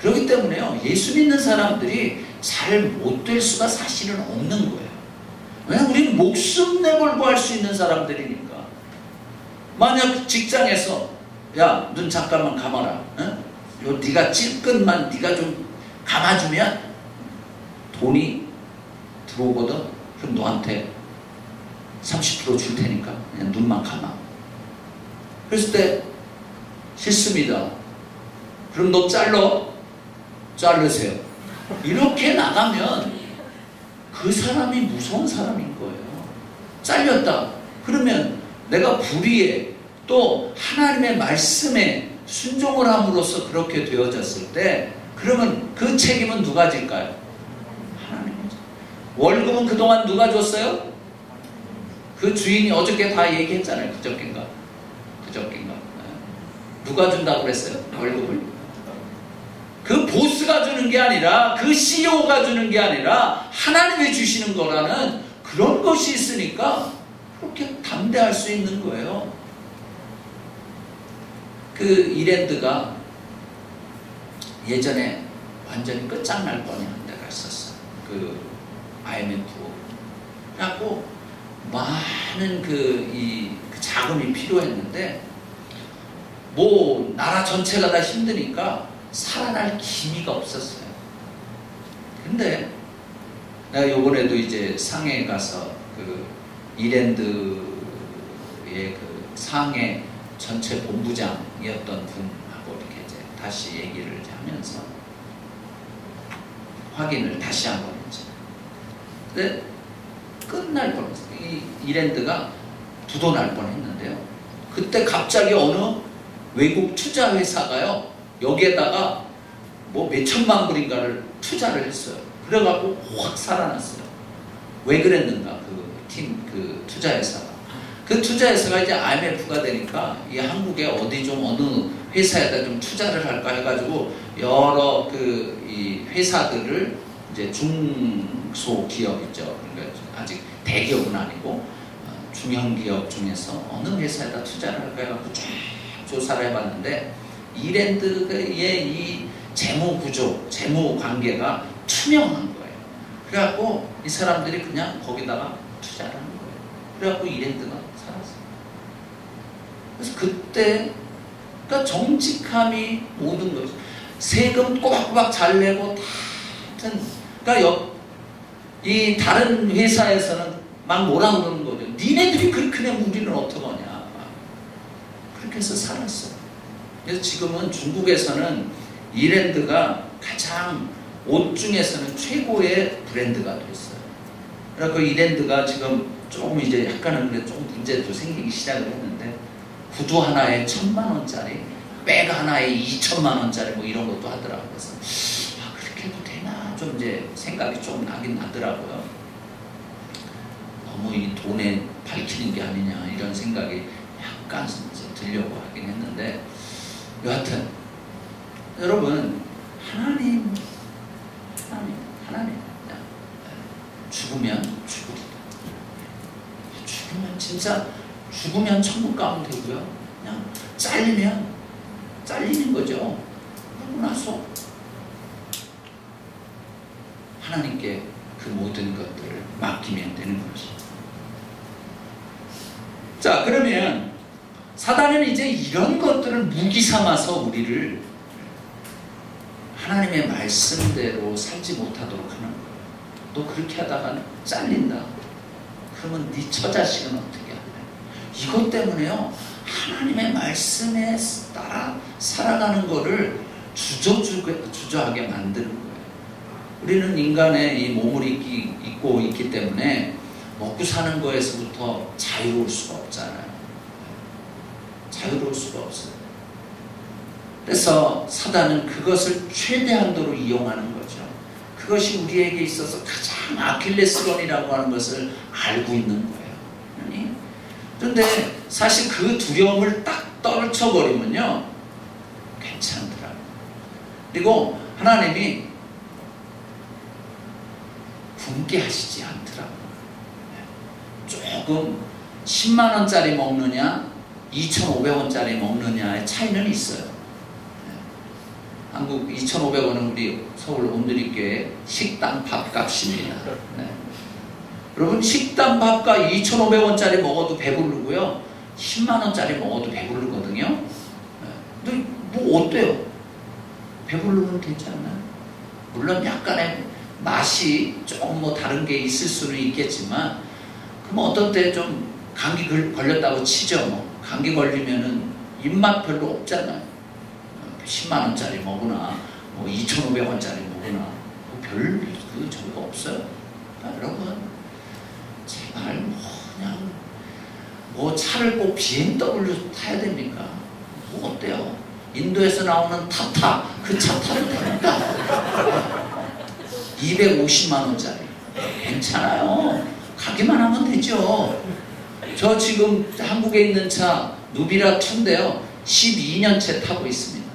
Speaker 1: 그렇기 때문에요, 예수 믿는 사람들이 잘 못 될 수가 사실은 없는 거예요. 왜냐하면 우리는 목숨 내걸고 할 수 있는 사람들이니까. 만약 직장에서 야, 눈 잠깐만 감아라. 응? 요 네가 찔끈만 네가 좀 감아주면 돈이 들어오거든. 그럼 너한테 30% 줄 테니까 그냥 눈만 감아. 그랬을 때 싫습니다. 그럼 너 자르세요. 이렇게 나가면 그 사람이 무서운 사람인 거예요. 잘렸다. 그러면 내가 불의에 또 하나님의 말씀에 순종을 함으로써 그렇게 되어졌을 때 그러면 그 책임은 누가 질까요? 하나님이죠. 월급은 그동안 누가 줬어요? 그 주인이 어저께 다 얘기했잖아요. 그저께인가? 누가 준다고 그랬어요? 월급을? 그 보스가 주는 게 아니라 그 CEO가 주는 게 아니라 하나님이 주시는 거라는 그런 것이 있으니까 그렇게 담대할 수 있는 거예요. 그 이랜드가 예전에 완전히 끝장날 뻔한 데가 있었어요. 그 IMF. 그래갖고 많은 그 자금이 필요했는데 뭐 나라 전체가 다 힘드니까 살아날 기미가 없었어요. 근데 내가 요번에도 이제 상해에 가서 그 이랜드의 그 상해 전체 본부장이었던 분하고 이렇게 이제 다시 얘기를 하면서 확인을 다시 한 번 했죠. 근데 끝날 뻔했어요. 이 이랜드가 부도날 뻔했는데요. 그때 갑자기 어느 외국 투자 회사가요 여기에다가 뭐 몇천만 불인가를 투자를 했어요. 그래갖고 확 살아났어요. 왜 그랬는가? 그 투자 회사가. 그 투자 회사가 이제 IMF가 되니까 이 한국에 어디 좀 어느 회사에다 좀 투자를 할까 해가지고 여러 이 회사들을 이제 중소기업이죠. 그러니까 아직 대기업은 아니고 중형기업 중에서 어느 회사에다 투자를 할까 해가지고 쫙 조사를 해봤는데 이랜드의 이 재무 구조, 재무 관계가 투명한 거예요. 그래갖고 이 사람들이 그냥 거기다가 투자를 하는 거예요. 그래갖고 이랜드가 살았어요. 그래서 그때 그러니까 정직함이 모든 거죠. 세금 꼬박꼬박 잘 내고 다 하여튼 그러니까 이 다른 회사에서는 막 뭐라 그러는 거죠. 니네들이 그렇게 내면 우리는 어떡하냐. 그렇게 해서 살았어요. 그래서 지금은 중국에서는 이랜드가 가장 옷 중에서는 최고의 브랜드가 됐어요. 그래서 이랜드가 지금 조금 이제 약간은 그래 좀 문제도 생기기 시작을 했는데 구두 하나에 1,000만 원짜리, 백 하나에 2천만 원짜리 뭐 이런 것도 하더라고요. 그래서 그렇게 해도 되나 좀 이제 생각이 좀 나긴 나더라고요. 너무 이 돈에 밝히는 게 아니냐 이런 생각이 약간 들려고 하긴 했는데 여하튼 여러분 하나님 죽으면 죽으리라. 죽으면 진짜 죽으면 천국 가면 되고요. 그냥 잘리면 잘리는 거죠. 그러고 나서 하나님께 그 모든 것들을 맡기면 되는 거죠. 자, 그러면 사단은 이제 이런 것들을 무기 삼아서 우리를 하나님의 말씀대로 살지 못하도록 하는 거예요. 너 그렇게 하다가 잘린다. 그러면 네 처자식은 어떻게 할래? 이것 때문에요. 하나님의 말씀에 따라 살아가는 거를 주저하게 만드는 거예요. 우리는 인간의 이 몸을 입고 있기 때문에 먹고 사는 거에서부터 자유로울 수가 없잖아요. 자유로울 수가 없어요. 그래서 사단은 그것을 최대한도로 이용하는 거죠. 그것이 우리에게 있어서 가장 아킬레스건이라고 하는 것을 알고 있는 거예요. 그런데 사실 그 두려움을 딱 떨쳐버리면요 괜찮더라고요. 그리고 하나님이 굶게 하시지 않더라고요. 조금 10만원짜리 먹느냐 2,500원짜리 먹느냐의 차이는 있어요. 한국 2,500원은 우리 서울 온누리교회 식당 밥값입니다. 네. 여러분 식당 밥값 2,500원짜리 먹어도 배부르고요 10만원짜리 먹어도 배부르거든요. 네. 근데 뭐 어때요? 배부르면 되지 않나요? 물론 약간의 맛이 조금 뭐 다른 게 있을 수는 있겠지만 그럼 어떤 때 좀 감기 걸렸다고 치죠. 뭐. 감기 걸리면은 입맛 별로 없잖아요. 10만원짜리 먹으나 뭐 2,500원짜리 먹으나 뭐 별 그 저거 없어요. 그러니까 여러분 제발 뭐 그냥 뭐 차를 꼭 BMW 타야 됩니까? 뭐 어때요? 인도에서 나오는 타타 그 차 타면 됩니까? 250만원짜리 괜찮아요. 가기만 하면 되죠. 저 지금 한국에 있는 차 누비라 2인데요 12년째 타고 있습니다.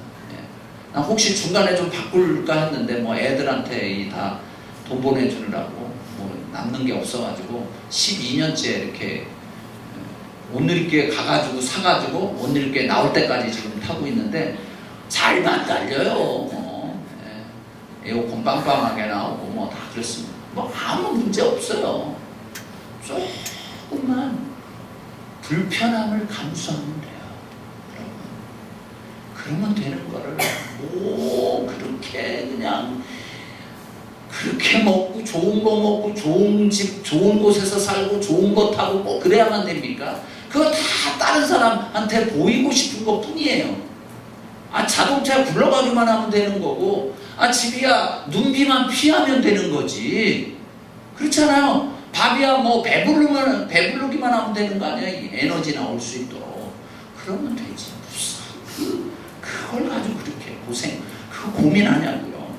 Speaker 1: 예. 혹시 중간에 좀 바꿀까 했는데 뭐 애들한테 다 돈 보내주느라고 뭐 남는 게 없어가지고 12년째 이렇게 온누리교회 가가지고 사가지고 온누리교회 나올 때까지 지금 타고 있는데 잘만 달려요. 예. 에어컨 빵빵하게 나오고 뭐 다 그렇습니다. 뭐 아무 문제 없어요. 조금만 불편함을 감수하면 돼요. 여러분. 그러면 되는 거를 뭐 그렇게 그냥 그렇게 먹고 좋은 거 먹고 좋은 집 좋은 곳에서 살고 좋은 거 타고 꼭 그래야만 됩니까? 그거 다 다른 사람한테 보이고 싶은 것 뿐이에요. 아 자동차 굴러가기만 하면 되는 거고 아 집이야 눈비만 피하면 되는 거지. 그렇잖아요. 밥이야 뭐 배부르기만 하면 되는 거 아니야? 에너지 나올 수 있도록. 그러면 되지. 무슨 그걸 가지고 그렇게 그 고민하냐고요.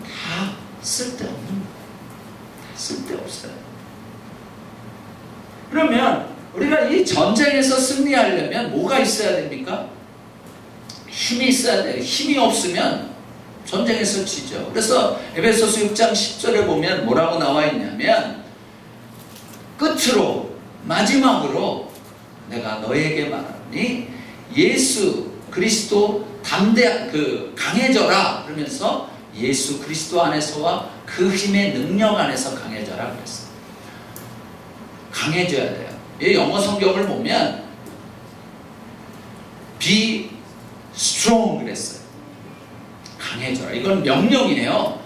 Speaker 1: 다 쓸데없어요. 그러면 우리가 이 전쟁에서 승리하려면 뭐가 있어야 됩니까? 힘이 있어야 돼요. 힘이 없으면 전쟁에서 지죠. 그래서 에베소서 6장 10절에 보면 뭐라고 나와 있냐면 끝으로 마지막으로 내가 너에게 말하니 예수 그리스도 강해져라 그러면서 예수 그리스도 안에서와 그 힘의 능력 안에서 강해져라 그랬어요. 강해져야 돼요. 이 영어 성경을 보면 be strong 그랬어요. 강해져라. 이건 명령이에요.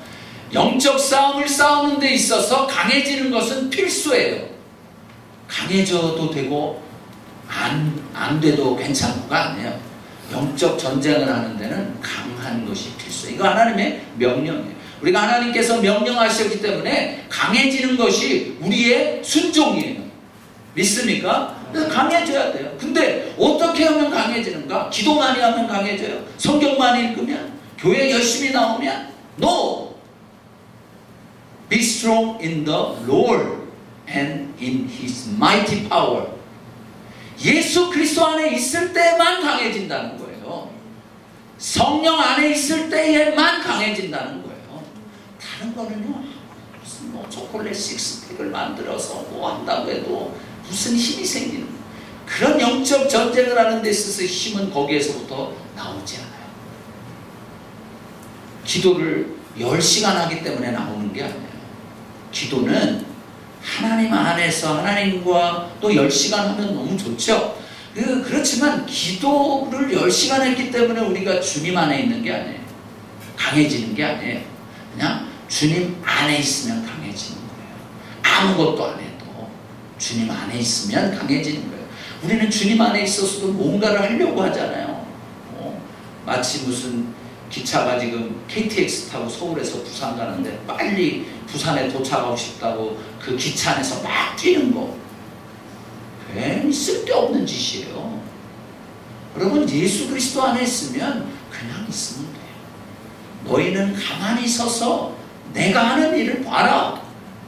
Speaker 1: 영적 싸움을 싸우는 데 있어서 강해지는 것은 필수예요. 강해져도 되고 안 돼도 괜찮고가 아니에요. 영적 전쟁을 하는 데는 강한 것이 필수예요. 이거 하나님의 명령이에요. 우리가 하나님께서 명령하셨기 때문에 강해지는 것이 우리의 순종이에요. 믿습니까? 강해져야 돼요. 근데 어떻게 하면 강해지는가? 기도 많이 하면 강해져요? 성경 많이 읽으면? 교회 열심히 나오면? No! Be strong in the Lord and in His mighty power. 예수 그리스도 안에 있을 때만 강해진다는 거예요. 성령 안에 있을 때에만 강해진다는 거예요. 다른 거는요, 무슨 뭐 초콜릿 식스팩을 만들어서 뭐 한다고 해도 무슨 힘이 생기는 거예요. 그런 영적 전쟁을 하는 데 있어서 힘은 거기에서부터 나오지 않아요. 기도를 10시간 하기 때문에 나오는 게 아니에요. 기도는 하나님 안에서 하나님과 또 10시간 하면 너무 좋죠. 그렇지만 기도를 10시간 했기 때문에 우리가 주님 안에 있는 게 아니에요. 강해지는 게 아니에요. 그냥 주님 안에 있으면 강해지는 거예요. 아무것도 안 해도 주님 안에 있으면 강해지는 거예요. 우리는 주님 안에 있어서도 뭔가를 하려고 하잖아요. 마치 무슨 기차가 지금 KTX 타고 서울에서 부산 가는데 빨리 부산에 도착하고 싶다고 그 기차 안에서 막 뛰는 거 괜히 쓸데없는 짓이에요. 여러분 예수 그리스도 안에 있으면 그냥 있으면 돼요. 너희는 가만히 서서 내가 하는 일을 봐라.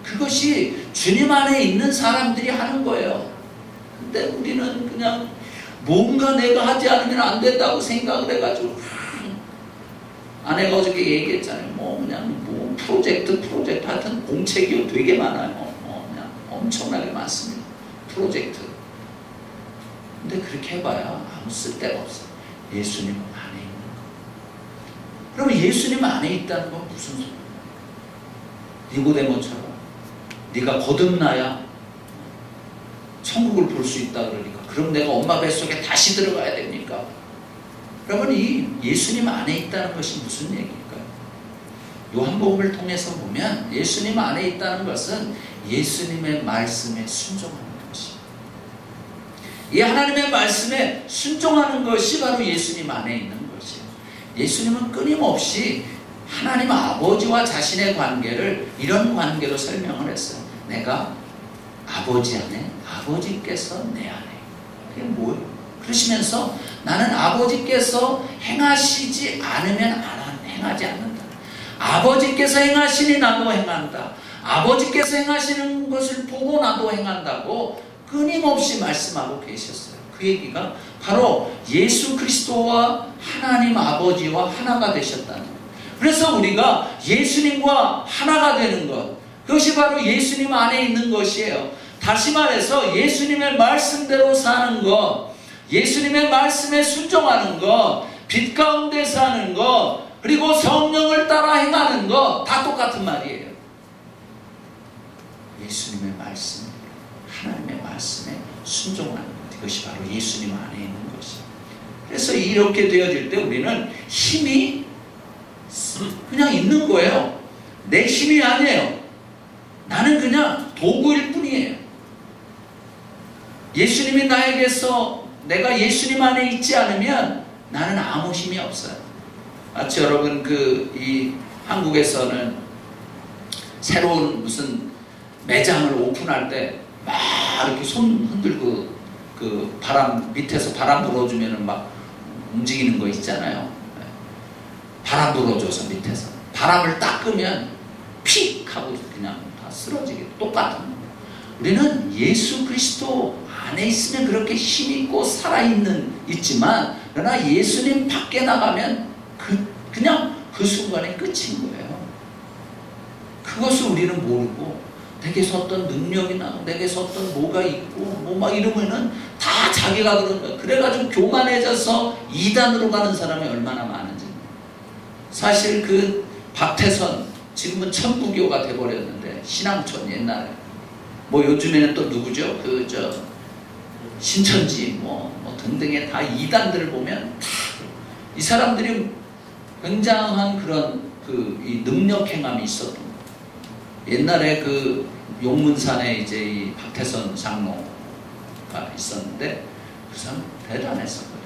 Speaker 1: 그것이 주님 안에 있는 사람들이 하는 거예요. 근데 우리는 그냥 뭔가 내가 하지 않으면 안 된다고 생각을 해가지고 아내가 어저께 얘기했잖아요. 그냥 프로젝트 하여튼 공책이 되게 많아요. 그냥 엄청나게 많습니다. 프로젝트. 근데 그렇게 해봐야 아무 쓸데가 없어. 예수님 안에 있는 거. 그러면 예수님 안에 있다는 건 무슨 소리야? 니고데모처럼 네가 거듭나야 천국을 볼 수 있다 그러니까 그럼 내가 엄마 뱃속에 다시 들어가야 됩니까? 여러분, 이 예수님 안에 있다는 것이 무슨 얘기일까요? 요한복음을 통해서 보면 예수님 안에 있다는 것은 예수님의 말씀에 순종하는 것입니다. 이 하나님의 말씀에 순종하는 것이 바로 예수님 안에 있는 것이에요. 예수님은 끊임없이 하나님 아버지와 자신의 관계를 이런 관계로 설명을 했어요. 내가 아버지 안에, 아버지께서 내 안에. 그게 뭐예요? 그러시면서 나는 아버지께서 행하시지 않으면 행하지 않는다. 아버지께서 행하시니 나도 행한다. 아버지께서 행하시는 것을 보고 나도 행한다고 끊임없이 말씀하고 계셨어요. 그 얘기가 바로 예수 그리스도와 하나님 아버지와 하나가 되셨다는 거예요. 그래서 우리가 예수님과 하나가 되는 것, 그것이 바로 예수님 안에 있는 것이에요. 다시 말해서 예수님의 말씀대로 사는 것, 예수님의 말씀에 순종하는 것, 빛 가운데 사는 것, 그리고 성령을 따라 행하는 것, 다 똑같은 말이에요. 예수님의 말씀, 하나님의 말씀에 순종하는 것, 이것이 바로 예수님 안에 있는 것이에요. 그래서 이렇게 되어질 때 우리는 힘이 그냥 있는 거예요. 내 힘이 아니에요. 나는 그냥 도구일 뿐이에요. 예수님이 나에게서 내가 예수님 안에 있지 않으면 나는 아무 힘이 없어요. 마치 여러분 이 한국에서는 새로운 무슨 매장을 오픈할 때 막 이렇게 손 흔들고 그 바람 밑에서 바람 불어주면은 막 움직이는 거 있잖아요. 바람 불어줘서 밑에서 바람을 딱 끄면 픽 하고 그냥 다 쓰러지게 똑같은 거예요. 우리는 예수 그리스도 안에 있으면 그렇게 힘있고 있지만 그러나 예수님 밖에 나가면 그냥 그 순간에 끝인 거예요. 그것을 우리는 모르고 내게서 어떤 능력이나 내게서 어떤 뭐가 있고 뭐 막 이러면은 다 자기가 그런 거예요. 그래가지고 교만해져서 이단으로 가는 사람이 얼마나 많은지. 사실 그 박태선 지금은 천부교가 돼버렸는데 신앙촌 옛날에 뭐 요즘에는 또 누구죠? 신천지 뭐 등등의 다 이단들을 보면 다 이 사람들이 굉장한 그런 이 능력 행함이 있었던 거예요. 옛날에 그 용문산에 이제 이 박태선 장로가 있었는데 그 사람 대단했었거든요.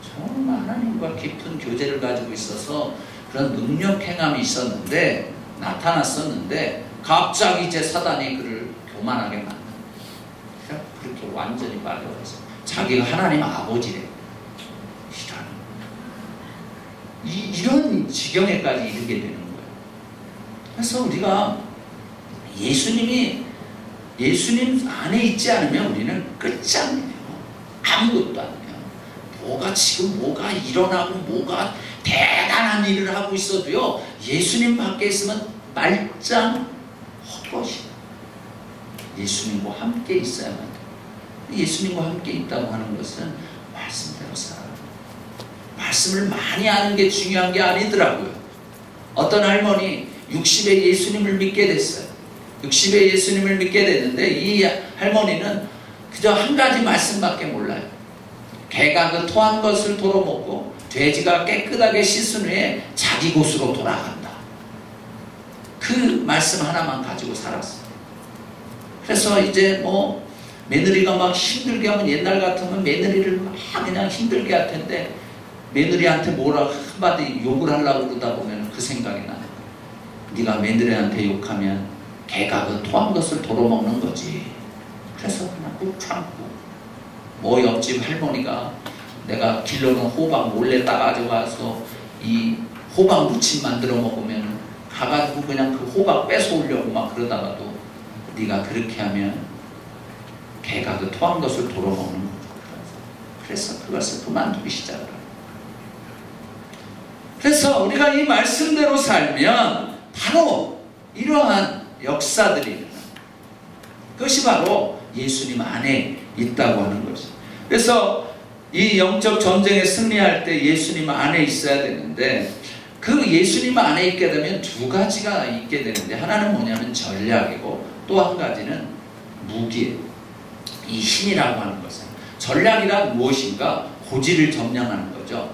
Speaker 1: 정말 하나님과 깊은 교제를 가지고 있어서 그런 능력 행함이 있었는데 나타났었는데 갑자기 이제 사단이 그를 교만하게 만든 거예요. 그렇게 완전히 빠져서 자기가 하나님 아버지래. 이런 지경에까지 이르게 되는 거예요. 그래서 우리가 예수님 안에 있지 않으면 우리는 끝장이에요. 아무것도 아니에요. 뭐가 일어나고 뭐가 대단한 일을 하고 있어도요, 예수님 밖에 있으면 말짱 헛것이에요. 예수님과 함께 있어야만 돼요. 예수님과 함께 있다고 하는 것은 말씀대로 살아요. 말씀을 많이 아는 게 중요한 게 아니더라고요. 어떤 할머니 60에 예수님을 믿게 됐어요. 60에 예수님을 믿게 됐는데 이 할머니는 그저 한 가지 말씀밖에 몰라요. 개가 그 토한 것을 도로먹고 돼지가 깨끗하게 씻은 후에 자기 곳으로 돌아간다. 그 말씀 하나만 가지고 살았어요. 그래서 이제 뭐 며느리가 막 힘들게 하면 옛날 같으면 며느리를 막 그냥 힘들게 할 텐데 며느리한테 뭐라 한마디 욕을 하려고 그러다 보면 그 생각이 나요. 네가 며느리한테 욕하면 개가 그 토한 것을 도로먹는 거지. 그래서 그냥 꾹 참고 뭐 옆집 할머니가 내가 길러놓은 호박 몰래 따가지고 와서 이 호박 무침 만들어 먹으면 가가지고 그냥 그 호박 뺏어오려고 막 그러다가도 네가 그렇게 하면 개가 그 토한 것을 도로먹는 거지. 그래서 그것을 그만두기 시작을 해요. 그래서 우리가 이 말씀대로 살면 바로 이러한 역사들이 일어납니다. 그것이 바로 예수님 안에 있다고 하는 것이. 그래서 이 영적 전쟁에 승리할 때 예수님 안에 있어야 되는데, 그 예수님 안에 있게 되면 두 가지가 있게 되는데, 하나는 뭐냐면 전략이고 또 한 가지는 무기예요. 이 힘이라고 하는 것은, 전략이란 무엇인가? 고지를 점령하는 거죠.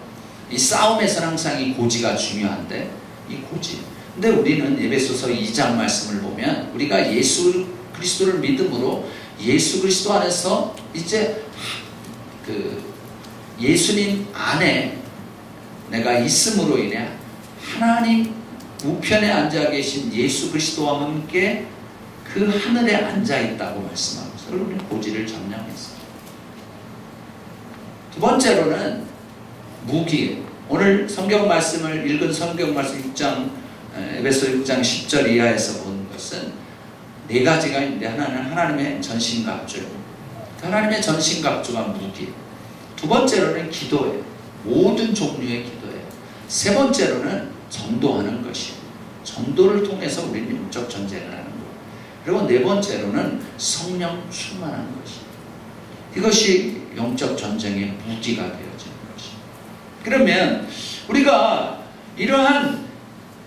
Speaker 1: 이 싸움에서는 항상 이 고지가 중요한데, 이 고지. 근데 우리는 에베소서 2장 말씀을 보면, 우리가 예수 그리스도를 믿음으로 예수 그리스도 안에서 이제 예수님 안에 내가 있음으로 인해 하나님 우편에 앉아 계신 예수 그리스도와 함께 그 하늘에 앉아 있다고 말씀하고 있어요. 우리는 고지를 점령했어요. 두 번째로는 무기예요. 오늘 성경 말씀을 읽은 성경 말씀 6장 에베소 6장 10절 이하에서 본 것은 네 가지가 있는데, 하나는 하나님의 전신갑주예요. 하나님의 전신갑주가 무기예요. 두 번째로는 기도예요. 모든 종류의 기도예요. 세 번째로는 전도하는 것이에요. 전도를 통해서 우리는 영적 전쟁을 하는 거예요. 그리고 네 번째로는 성령 충만하는 것이에요. 이것이 영적 전쟁의 무기가 되어지는 것이에요. 그러면 우리가 이러한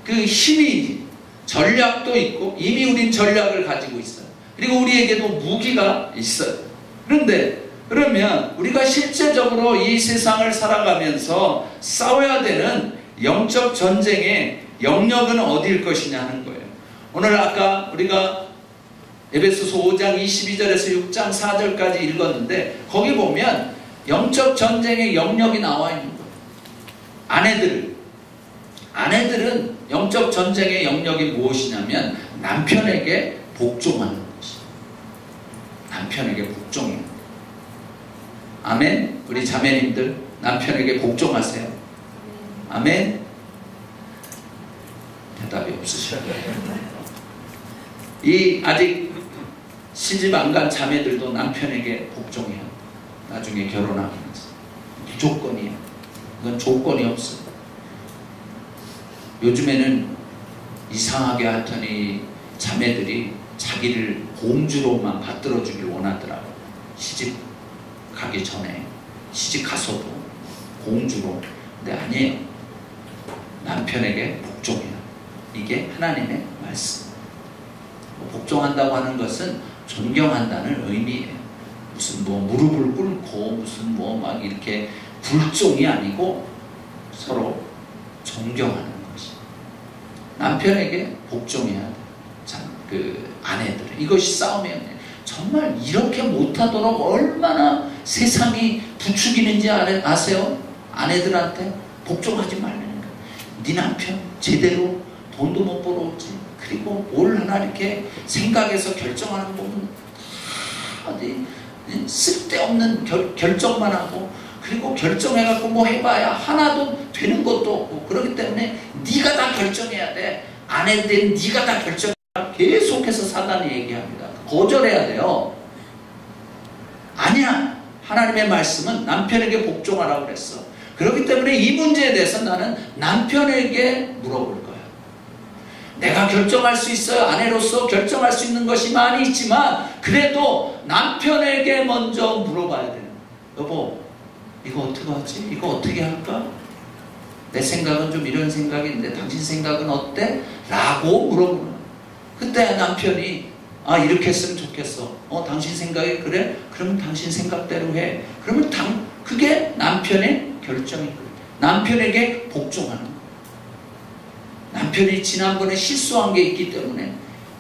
Speaker 1: 그 힘이, 전략도 있고, 이미 우린 전략을 가지고 있어요. 그리고 우리에게도 무기가 있어요. 그러면 우리가 실제적으로 이 세상을 살아가면서 싸워야 되는 영적 전쟁의 영역은 어디일 것이냐 하는 거예요. 오늘 아까 우리가 에베소서 5장 22절에서 6장 4절까지 읽었는데, 거기 보면 영적 전쟁의 영역이 나와 있는 거예요. 아내들은 영적 전쟁의 영역이 무엇이냐면 남편에게 복종하는 것이에요. 남편에게 복종해요. 아멘. 우리 자매님들 남편에게 복종하세요. 아멘. 대답이 없으셔요. 이 아직 시집 안 간 자매들도 남편에게 복종해요. 나중에 결혼하면서 무조건이에요. 이건 조건이 없어요. 요즘에는 이상하게 하더니 자매들이 자기를 공주로만 받들어주길 원하더라고요. 시집 가기 전에, 시집 가서도 공주로. 근데 아니에요. 남편에게 복종해요. 이게 하나님의 말씀. 복종한다고 하는 것은 존경한다는 의미예요. 무슨 무릎을 꿇고 무슨 막 이렇게 불종이 아니고 서로 존경하는 것이. 남편에게 복종해야 돼. 그 아내들. 이것이 싸움이에요. 정말 이렇게 못하도록 얼마나 세상이 부추기는지 아세요? 아내들한테 복종하지 말라는 거예요. 네 남편 제대로 돈도 못 벌어오지. 그리고 뭘 하나 이렇게 생각해서 결정하는 거 보면 다 어디 쓸데없는 결정만 하고, 그리고 결정해갖고 뭐 해봐야 하나도 되는 것도 없고, 그렇기 때문에 네가 다 결정해야 돼. 아내들 네가 다 결정해야 돼. 계속해서 사단이 얘기합니다. 거절해야 돼요. 아니야. 하나님의 말씀은 남편에게 복종하라고 그랬어. 그렇기 때문에 이 문제에 대해서 나는 남편에게 물어볼 거야. 내가 결정할 수 있어요. 아내로서 결정할 수 있는 것이 많이 있지만 그래도 남편에게 먼저 물어봐야 돼요. 여보, 이거 어떻게 하지? 이거 어떻게 할까? 내 생각은 좀 이런 생각인데 당신 생각은 어때? 라고 물어보는 거예요. 그때 남편이 이렇게 했으면 좋겠어. 당신 생각이 그래? 그러면 당신 생각대로 해. 그러면 그게 남편의 결정인 거예요. 남편에게 복종하는 거예요. 남편이 지난번에 실수한 게 있기 때문에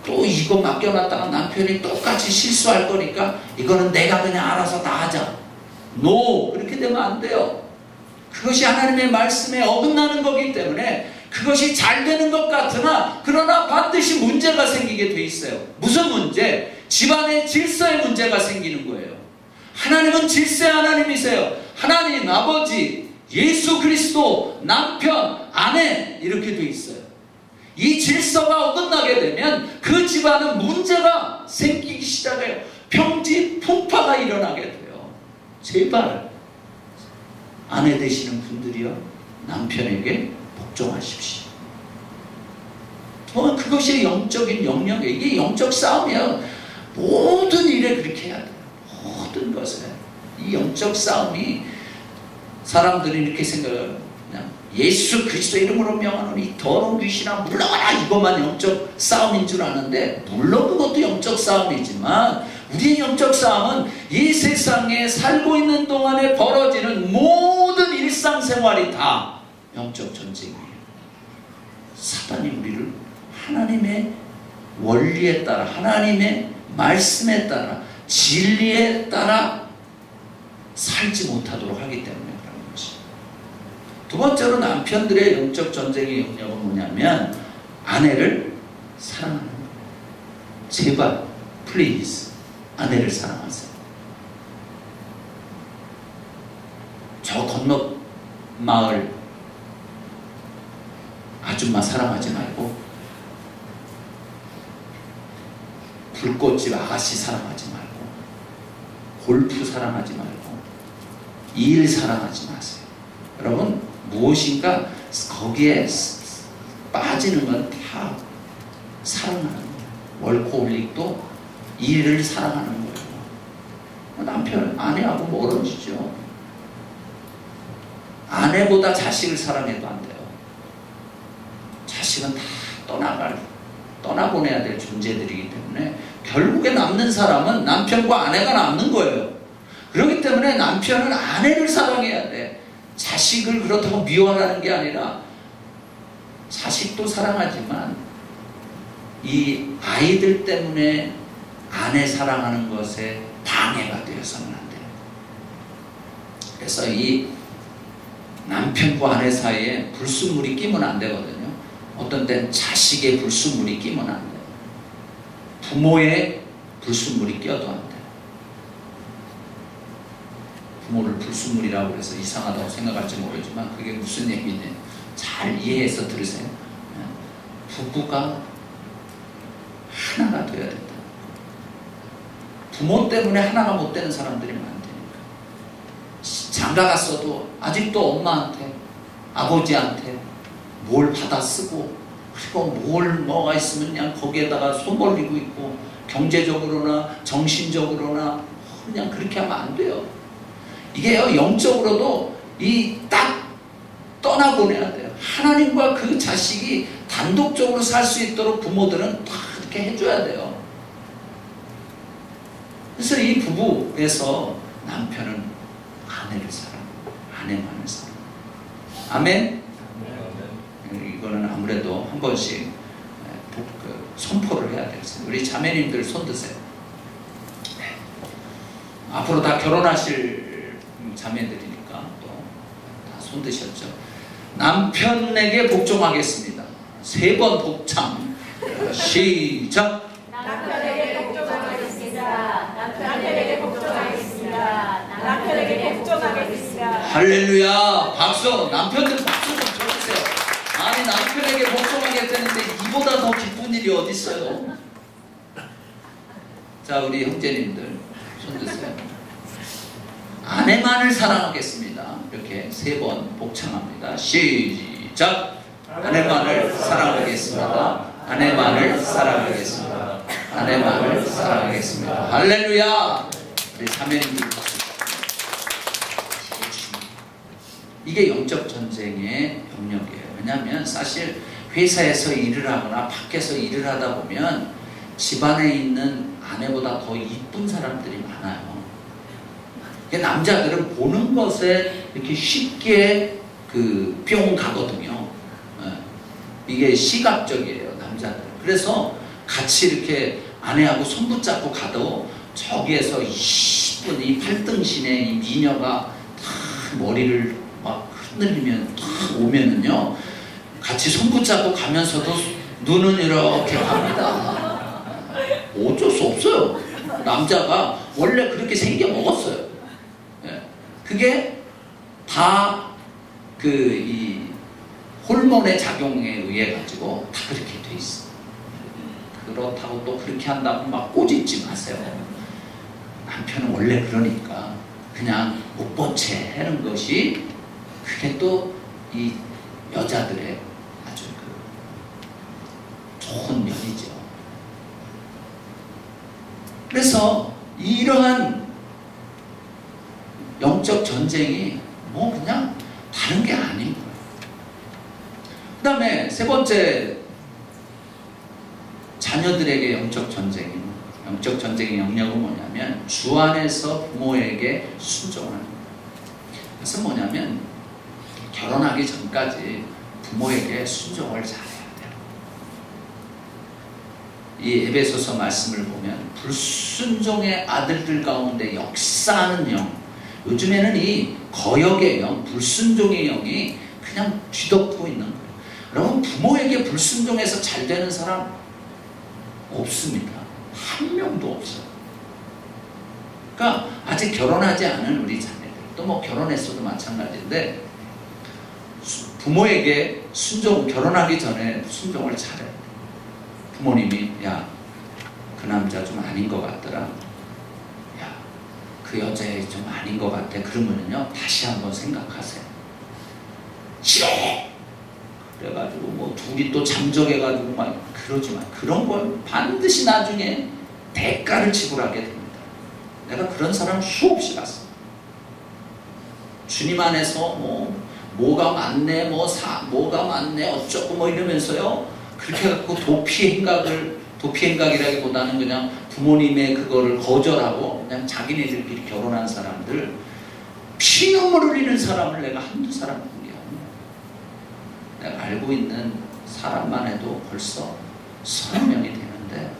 Speaker 1: 또 이거 맡겨놨다가 남편이 똑같이 실수할 거니까 이거는 내가 그냥 알아서 다 하자. No! 그렇게 되면 안 돼요. 그것이 하나님의 말씀에 어긋나는 거기 때문에 그것이 잘 되는 것 같으나 그러나 반드시 문제가 생기게 돼 있어요. 무슨 문제? 집안의 질서에 문제가 생기는 거예요. 하나님은 질서의 하나님이세요. 하나님, 아버지, 예수 그리스도, 남편, 아내 이렇게 돼 있어요. 이 질서가 어긋나게 되면 그 집안은 문제가 생기기 시작해요. 평지 풍파가 일어나게 돼요. 제발 아내 되시는 분들이요, 남편에게 복종하십시오. 그것이 영적인 영역이에요. 이게 영적 싸움이에요. 모든 일에 그렇게 해야 돼. 것에 이 영적 싸움이 사람들이 이렇게 생각해요. 그냥 예수 그리스도 이름으로 명하노니 이 더러운 귀신아 물러가라, 이것만 영적 싸움인 줄 아는데, 물론 그것도 영적 싸움이지만 우리의 영적 싸움은 이 세상에 살고 있는 동안에 벌어지는 모든 일상생활이 다 영적 전쟁이에요. 사단이 우리를 하나님의 원리에 따라, 하나님의 말씀에 따라, 진리에 따라 살지 못하도록 하기 때문에 그런 것이. 두 번째로 남편들의 영적 전쟁의 영역은 뭐냐면 아내를 사랑하는 거예요. 제발 플리즈 아내를 사랑하세요. 저 건너 마을 아줌마 사랑하지 말고, 불꽃집 아가씨 사랑하지 말고, 골프 사랑하지 말고, 일 사랑하지 마세요. 여러분, 무엇인가 거기에 빠지는 건 다 사랑하는 거예요. 월코홀릭도 일을 사랑하는 거예요. 남편, 아내하고 멀어지죠. 아내보다 자식을 사랑해도 안 돼요. 자식은 다 떠나보내야 될 존재들이기 때문에 결국에 남는 사람은 남편과 아내가 남는 거예요. 그렇기 때문에 남편은 아내를 사랑해야 돼. 자식을 그렇다고 미워하는 게 아니라 자식도 사랑하지만 이 아이들 때문에 아내 사랑하는 것에 방해가 되어서는 안 돼요. 그래서 이 남편과 아내 사이에 불순물이 끼면 안 되거든요. 어떤 때는 자식의 불순물이 끼면 안 돼요. 부모의 불순물이 껴도 안 돼요. 부모를 불순물이라고 해서 이상하다고 생각할지 모르지만 그게 무슨 얘기냐, 잘 이해해서 들으세요. 부부가 하나가 되어야 된다. 부모 때문에 하나가 못 되는 사람들이 많으니까. 장가 갔어도 아직도 엄마한테, 아버지한테 뭘 받아 쓰고, 그리고 뭐가 있으면 그냥 거기에다가 손 벌리고 있고, 경제적으로나 정신적으로나 그냥 그렇게 하면 안 돼요. 이게요, 영적으로도 딱 떠나보내야 돼요. 하나님과 그 자식이 단독적으로 살 수 있도록 부모들은 다 그렇게 해줘야 돼요. 그래서 이 부부에서 남편은 아내를 사랑하고 아내만을 사랑하고. 아멘? 이거는 아무래도 한 번씩 선포를 해야 되겠어요. 우리 자매님들 손 드세요. 네. 앞으로 다 결혼하실 자매들이니까 또 다 손 드셨죠. 남편에게 복종하겠습니다. 3번 복창. 시작.
Speaker 2: 남편에게 복종하겠습니다. 남편에게 복종하겠습니다. 남편에게 복종하겠습니다.
Speaker 1: 할렐루야. 박수. 남편들 박수 좀 쳐주세요. 아니, 남편에게 복종하겠다는데 이보다 더 기쁜 일이 어디 있어요? 자, 우리 형제님들 손 드세요. 아내만을 사랑하겠습니다. 이렇게 3번 복창합니다. 시작. 아내만을 사랑하겠습니다. 아내만을 사랑하겠습니다. 아내만을 사랑하겠습니다. 할렐루야. 우리 자매님들 박수. 이게 영적 전쟁의 영역이에요. 왜냐하면 사실 회사에서 일을 하거나 밖에서 일을 하다 보면 집안에 있는 아내보다 더 이쁜 사람들이 많아요. 남자들은 보는 것에 이렇게 쉽게 뿅 가거든요. 이게 시각적이에요, 남자들. 그래서 같이 이렇게 아내하고 손 붙잡고 가도 저기에서 이쁜 이 팔등신의 이 미녀가 탁 머리를 막 흔들리면 탁 오면은요, 같이 손 붙잡고 가면서도 눈은 이렇게 갑니다. 어쩔 수 없어요. 남자가 원래 그렇게 생겨 먹었어요. 그게 다 이 호르몬의 작용에 의해 가지고 다 그렇게 돼 있어. 그렇다고 또 그렇게 한다고 막 꼬집지 마세요. 남편은 원래 그러니까 그냥 못 본 채 하는 것이, 그게 또 이 여자들의 아주 좋은 면이죠. 그래서 이러한 영적 전쟁이 뭐 그냥 다른 게 아닌 거예요. 그 다음에 세 번째, 자녀들에게 영적 전쟁의 영역은 뭐냐면 주 안에서 부모에게 순종하는 거예요. 그래서 뭐냐면 결혼하기 전까지 부모에게 순종을 잘해야 돼요. 이 에베소서 말씀을 보면 불순종의 아들들 가운데 역사하는 영, 요즘에는 이 거역의 영, 불순종의 영이 그냥 뒤덮고 있는 거예요. 여러분, 부모에게 불순종해서 잘 되는 사람 없습니다. 한 명도 없어요. 그러니까 아직 결혼하지 않은 우리 자녀들, 또 뭐 결혼했어도 마찬가지인데 부모에게 결혼하기 전에 순종을 잘해요. 부모님이 야, 그 남자 좀 아닌 것 같더라. 야, 그 여자애 좀 아닌 것 같아. 그러면은요, 다시 한번 생각하세요. 싫어! 그래가지고 뭐 둘이 또 잠적해가지고 막 그러지 마. 그런 건 반드시 나중에 대가를 지불하게 됩니다. 내가 그런 사람 수없이 봤어. 주님 안에서 뭐가 맞네, 뭐가 맞네, 어쩌고 뭐 이러면서요. 그렇게 해갖고 도피 행각이라기보다는 그냥 부모님의 그거를 거절하고 그냥 자기네들끼리 결혼한 사람들, 피눈물 흘리는 사람을 내가 한두 사람 뿐이야. 내가 알고 있는 사람만 해도 벌써 30명이 되는데,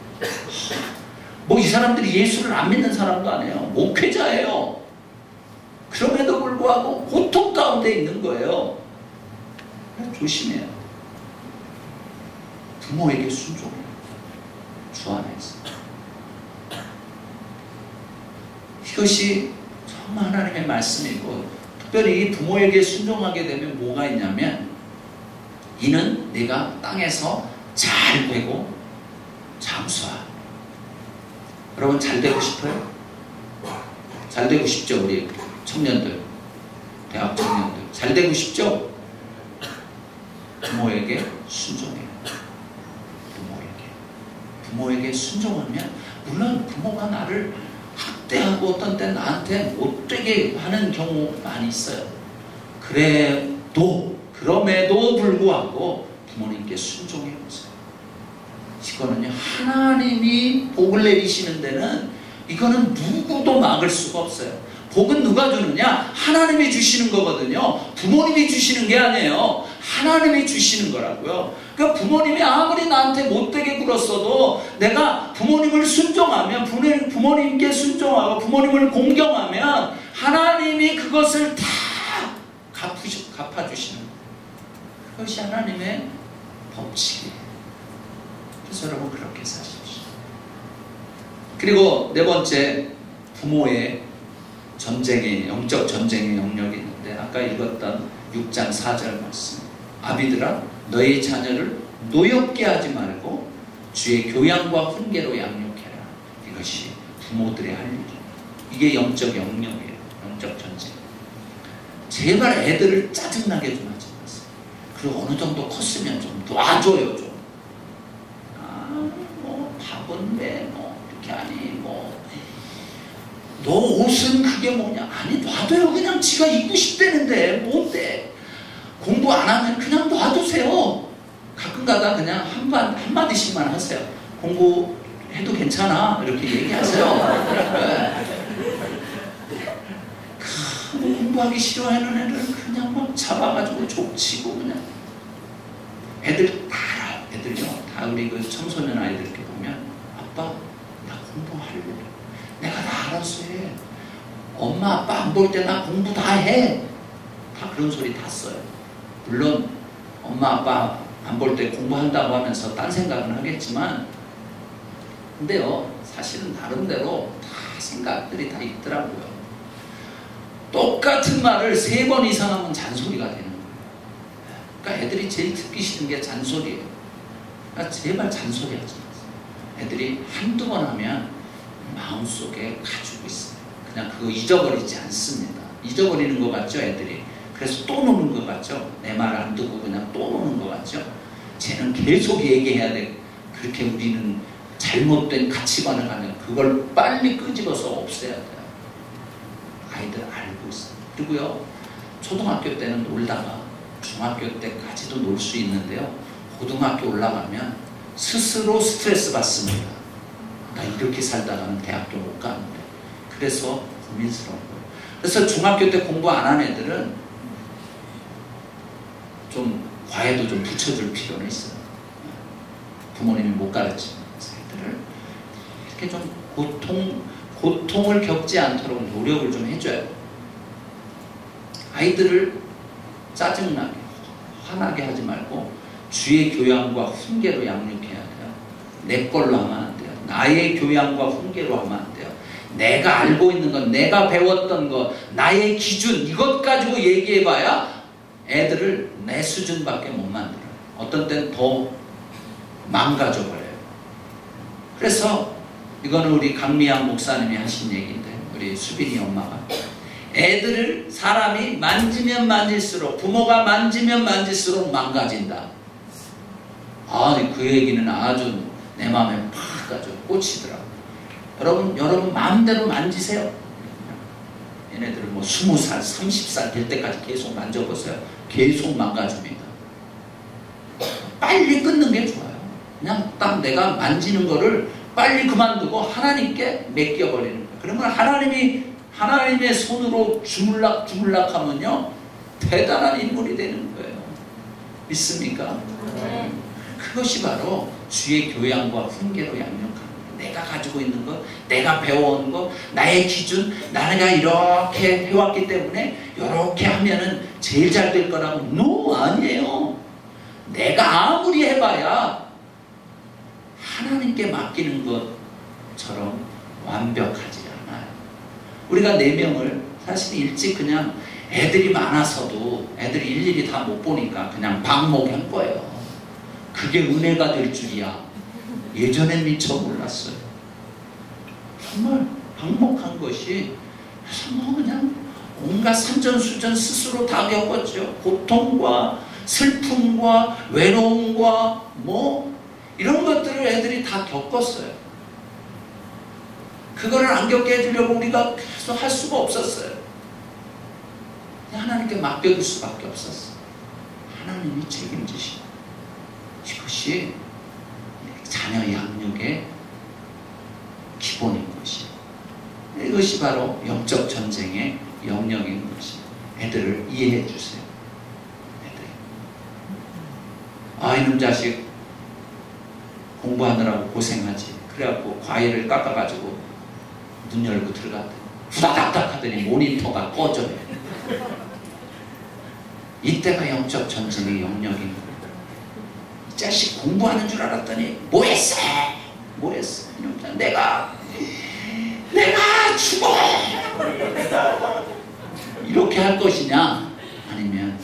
Speaker 1: 뭐 이 사람들이 예수를 안 믿는 사람도 아니에요. 목회자예요. 그럼에도 불구하고 고통 가운데 있는 거예요. 조심해요. 부모에게 순종해요. 주 안에서. 이것이 정말 하나님의 말씀이고, 특별히 부모에게 순종하게 되면 뭐가 있냐면, 이는 네가 땅에서 잘 되고 장수하. 여러분, 잘 되고 싶어요? 잘 되고 싶죠? 우리 청년들, 대학 청년들 잘 되고 싶죠? 부모에게 순종해요. 부모에게 순종하면, 물론 부모가 나를 학대하고 어떤 때 나한테 못되게 하는 경우 많이 있어요. 그럼에도 불구하고 부모님께 순종해 보세요. 이거는요, 하나님이 복을 내리시는 데는 이거는 누구도 막을 수가 없어요. 복은 누가 주느냐? 하나님이 주시는 거거든요. 부모님이 주시는 게 아니에요. 하나님이 주시는 거라고요. 그러니까 부모님이 아무리 나한테 못되게 굴었어도 내가 부모님을 순종하면, 부모님께 순종하고 부모님을 공경하면 하나님이 그것을 다 갚아주시는 거예요. 그것이 하나님의 법칙이에요. 그래서 여러분, 그렇게 사십시오. 그리고 네 번째, 부모의 영적 전쟁의 영역이 있는데, 아까 읽었던 6장 4절 말씀. 아비들아, 너희 자녀를 노엽게 하지 말고 주의 교양과 훈계로 양육해라. 이것이 부모들의 할 일이에요. 이게 영적 영역이에요. 영적 전쟁. 제발 애들을 짜증나게 좀 하지 마세요. 그리고 어느 정도 컸으면 좀 놔줘요. 좀. 밥은 왜 이렇게 하니, 너 옷은 그게 뭐냐. 아니, 놔둬요. 그냥 지가 입고 싶다는데 뭔데. 공부 안 하면 그냥 놔두세요. 가끔 가다 그냥 한마디씩만 하세요. 공부해도 괜찮아, 이렇게 얘기하세요. 공부하기 싫어하는 애들은 그냥 막 잡아가지고 족치고 그냥. 애들 다 알아요. 애들요, 다 우리 그 청소년 아이들 이렇게 보면, 아빠, 나 공부하려고. 내가 다 알아서 해. 엄마, 아빠 안 볼 때 나 공부 다 해. 다 그런 소리 다 써요. 물론 엄마, 아빠 안 볼 때 공부한다고 하면서 딴 생각은 하겠지만, 근데요, 사실은 나름대로 다 생각들이 다 있더라고요. 똑같은 말을 3번 이상 하면 잔소리가 되는 거예요. 그러니까 애들이 제일 듣기 싫은 게 잔소리예요. 그러니까 제발 잔소리 하지 마세요. 애들이 한두 번 하면 마음속에 가지고 있어요. 그냥 그거 잊어버리지 않습니다. 잊어버리는 것 같죠, 애들이? 그래서 또 노는 것 같죠? 내 말 안 듣고 그냥 또 노는 것 같죠? 쟤는 계속 얘기해야 돼. 그렇게 우리는 잘못된 가치관을 가면 그걸 빨리 끄집어서 없애야 돼요. 아이들 알고 있어요. 그리고요, 초등학교 때는 놀다가 중학교 때까지도 놀 수 있는데요, 고등학교 올라가면 스스로 스트레스 받습니다. 나 이렇게 살다가는 대학교 못 가는데. 그래서 고민스러운 거예요. 그래서 중학교 때 공부 안 한 애들은 좀 과외도 좀 붙여줄 필요는 있어요. 부모님이 못 가르치는 애들을 이렇게 좀 고통을 겪지 않도록 노력을 좀 해줘요. 아이들을 짜증나게, 화나게 하지 말고 주의 교양과 훈계로 양육해야 돼요. 내 걸로 하면 안 돼요. 나의 교양과 훈계로 하면 안 돼요. 내가 알고 있는 것, 내가 배웠던 것, 나의 기준, 이것 가지고 얘기해봐야 애들을 내 수준밖에 못 만들어요. 어떤 때는 더 망가져버려요. 그래서 이거는 우리 강미양 목사님이 하신 얘기인데, 우리 수빈이 엄마가 애들을 사람이 만지면 만질수록, 부모가 만지면 만질수록 망가진다. 그 얘기는 아주 내 마음에 팍 아주 꽂히더라고요. 여러분 마음대로 만지세요. 얘네들을 뭐 20살, 30살 될 때까지 계속 만져보세요. 계속 망가집니다. 빨리 끊는 게 좋아요. 그냥 딱 내가 만지는 거를 빨리 그만두고 하나님께 맡겨버리는 거예요. 그러면 하나님의 손으로 주물락 하면요, 대단한 인물이 되는 거예요. 믿습니까? 네. 그것이 바로 주의 교양과 훈계로 양육하는 거예요. 내가 가지고 있는 것, 내가 배워온 것, 나의 기준, 내가 이렇게 해왔기 때문에 이렇게 하면은 제일 잘 될 거라고. No, 아니에요. 내가 아무리 해봐야 하나님께 맡기는 것처럼 완벽하지 않아요. 우리가 4명을 사실 일찍 그냥 애들이 많아서도 애들이 일일이 다 못 보니까 그냥 방목한 거예요. 그게 은혜가 될 줄이야. 예전엔 미처 몰랐어요. 정말 방목한 것이, 그래서 뭐 그냥 온갖 산전수전 스스로 다 겪었죠. 고통과 슬픔과 외로움과 뭐 이런 것들을 애들이 다 겪었어요. 그거를 안 겪게 해주려고 우리가 계속 할 수가 없었어요. 하나님께 맡겨둘 수밖에 없었어요. 하나님이 책임지시고, 이것이 자녀 양육의 기본인 것이에요. 이것이 바로 영적 전쟁의 영역인 것이에요. 애들을 이해해 주세요. 이놈 자식 공부하느라고 고생하지. 그래갖고 과일을 깎아가지고 문 열고 들어갔더니 후다닥닥 하더니 모니터가 꺼져요. 이때가 영적 전쟁의 영역인 거예요. 이 자식 공부하는 줄 알았더니 뭐 했어? 내가 죽어! 이렇게 할 것이냐? 아니면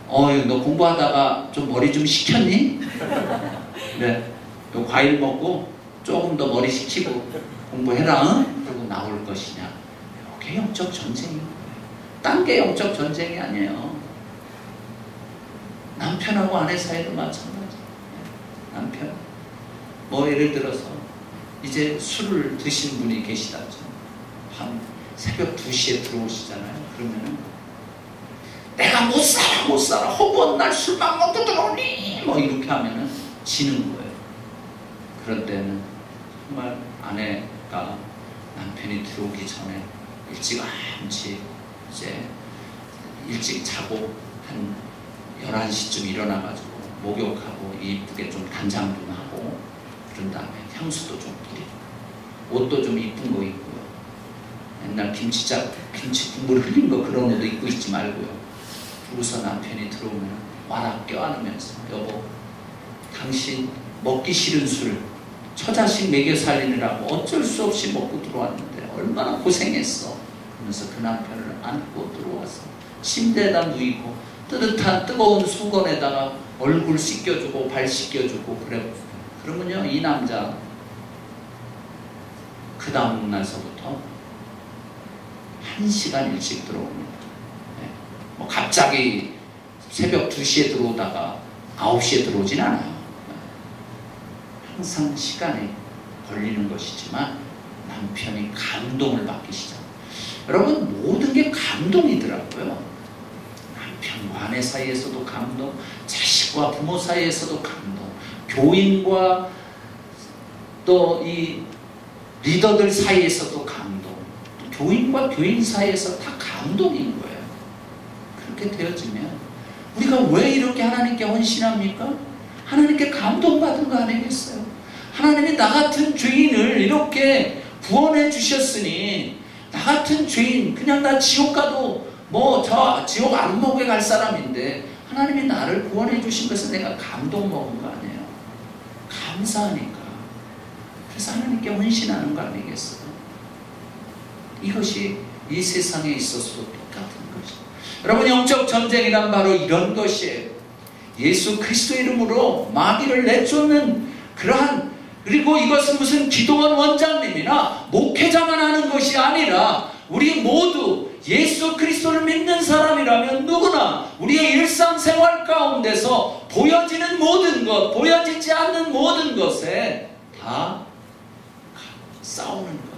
Speaker 1: 너 공부하다가 좀 머리 좀 식혔니? 그래, 너 과일 먹고 조금 더 머리 식히고 공부해라, 응? 그리고 나올 것이냐? 이게 영적 전쟁인 거예요. 딴 게 영적 전쟁이 아니에요. 남편하고 아내 사이도 마찬가지. 남편, 뭐 예를 들어서 이제 술을 드신 분이 계시다죠. 새벽 2시에 들어오시잖아요. 그러면은 내가 못 살아 허구한 날 술만 먹고 들어오니 뭐 이렇게 하면은 지는 거예요. 그럴 때는 정말 아내가 남편이 들어오기 전에 일찌감치 이제 일찍 자고 한 11시쯤 일어나가지고 목욕하고 이쁘게 좀 간장도 하고, 그런 다음에 향수도 좀 뿌리고 옷도 좀 이쁜 거 입고요. 옛날 김치 국물 흘린 거 그런 옷도 입고 있지 말고요. 그러고서 남편이 들어오면 와라 껴안으면서, 여보, 당신 먹기 싫은 술 처자식 먹여 살리느라고 어쩔 수 없이 먹고 들어왔는데 얼마나 고생했어. 그러면서 그 남편을 안고 들어와서 침대에다 누이고 뜨뜻한 뜨거운 수건에다가 얼굴 씻겨주고 발 씻겨주고 그래. 그러면요, 이 남자 그 다음 날서부터 1시간 일찍 들어옵니다. 네. 뭐 갑자기 새벽 2시에 들어오다가 9시에 들어오진 않아요. 항상 시간이 걸리는 것이지만 남편이 감동을 받기 시작합니다. 여러분, 모든 게 감동이더라고요. 남편과 아내 사이에서도 감동, 자식과 부모 사이에서도 감동, 교인과 또 이 리더들 사이에서도 감동, 또 교인과 교인 사이에서 다 감동인 거예요. 그렇게 되어지면 우리가 왜 이렇게 하나님께 헌신합니까? 하나님께 감동받은 거 아니겠어요? 하나님이 나 같은 죄인을 이렇게 구원해 주셨으니, 나 같은 죄인, 그냥 나 지옥 가도 저 지옥 안 먹게 갈 사람인데 하나님이 나를 구원해 주신 것은 내가 감동 먹은 거 아니에요? 감사하니까. 그래서 하나님께 헌신하는 거 아니겠어요? 이것이 이 세상에 있어서도 똑같은 것이죠. 여러분, 영적 전쟁이란 바로 이런 것이에요. 예수 그리스도의 이름으로 마귀를 내쫓는 그러한, 그리고 이것은 무슨 기도원 원장님이나 목회자만 하는 것이 아니라 우리 모두 예수 그리스도를 믿는 사람이라면 누구나 우리의 일상생활 가운데서 보여지는 모든 것, 보여지지 않는 모든 것에 다 싸우는 것,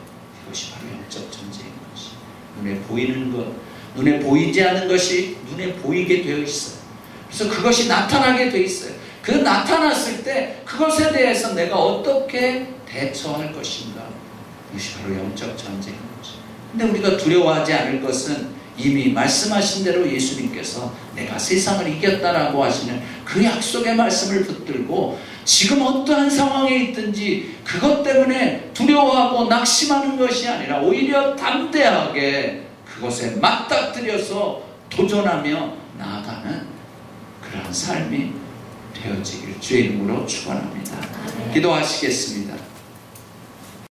Speaker 1: 이것이 바로 영적 전쟁인 것이. 눈에 보이는 것, 눈에 보이지 않는 것이 눈에 보이게 되어 있어요. 그래서 그것이 나타나게 되어 있어요. 그 나타났을 때 그것에 대해서 내가 어떻게 대처할 것인가, 이것이 바로 영적 전쟁인 거죠. 근데 우리가 두려워하지 않을 것은 이미 말씀하신 대로 예수님께서 내가 세상을 이겼다라고 하시는 그 약속의 말씀을 붙들고 지금 어떠한 상황에 있든지 그것 때문에 두려워하고 낙심하는 것이 아니라 오히려 담대하게 그것에 맞닥뜨려서 도전하며 나아가는 그러한 삶이 되어지길 주의 이름으로 축원합니다. 기도하시겠습니다.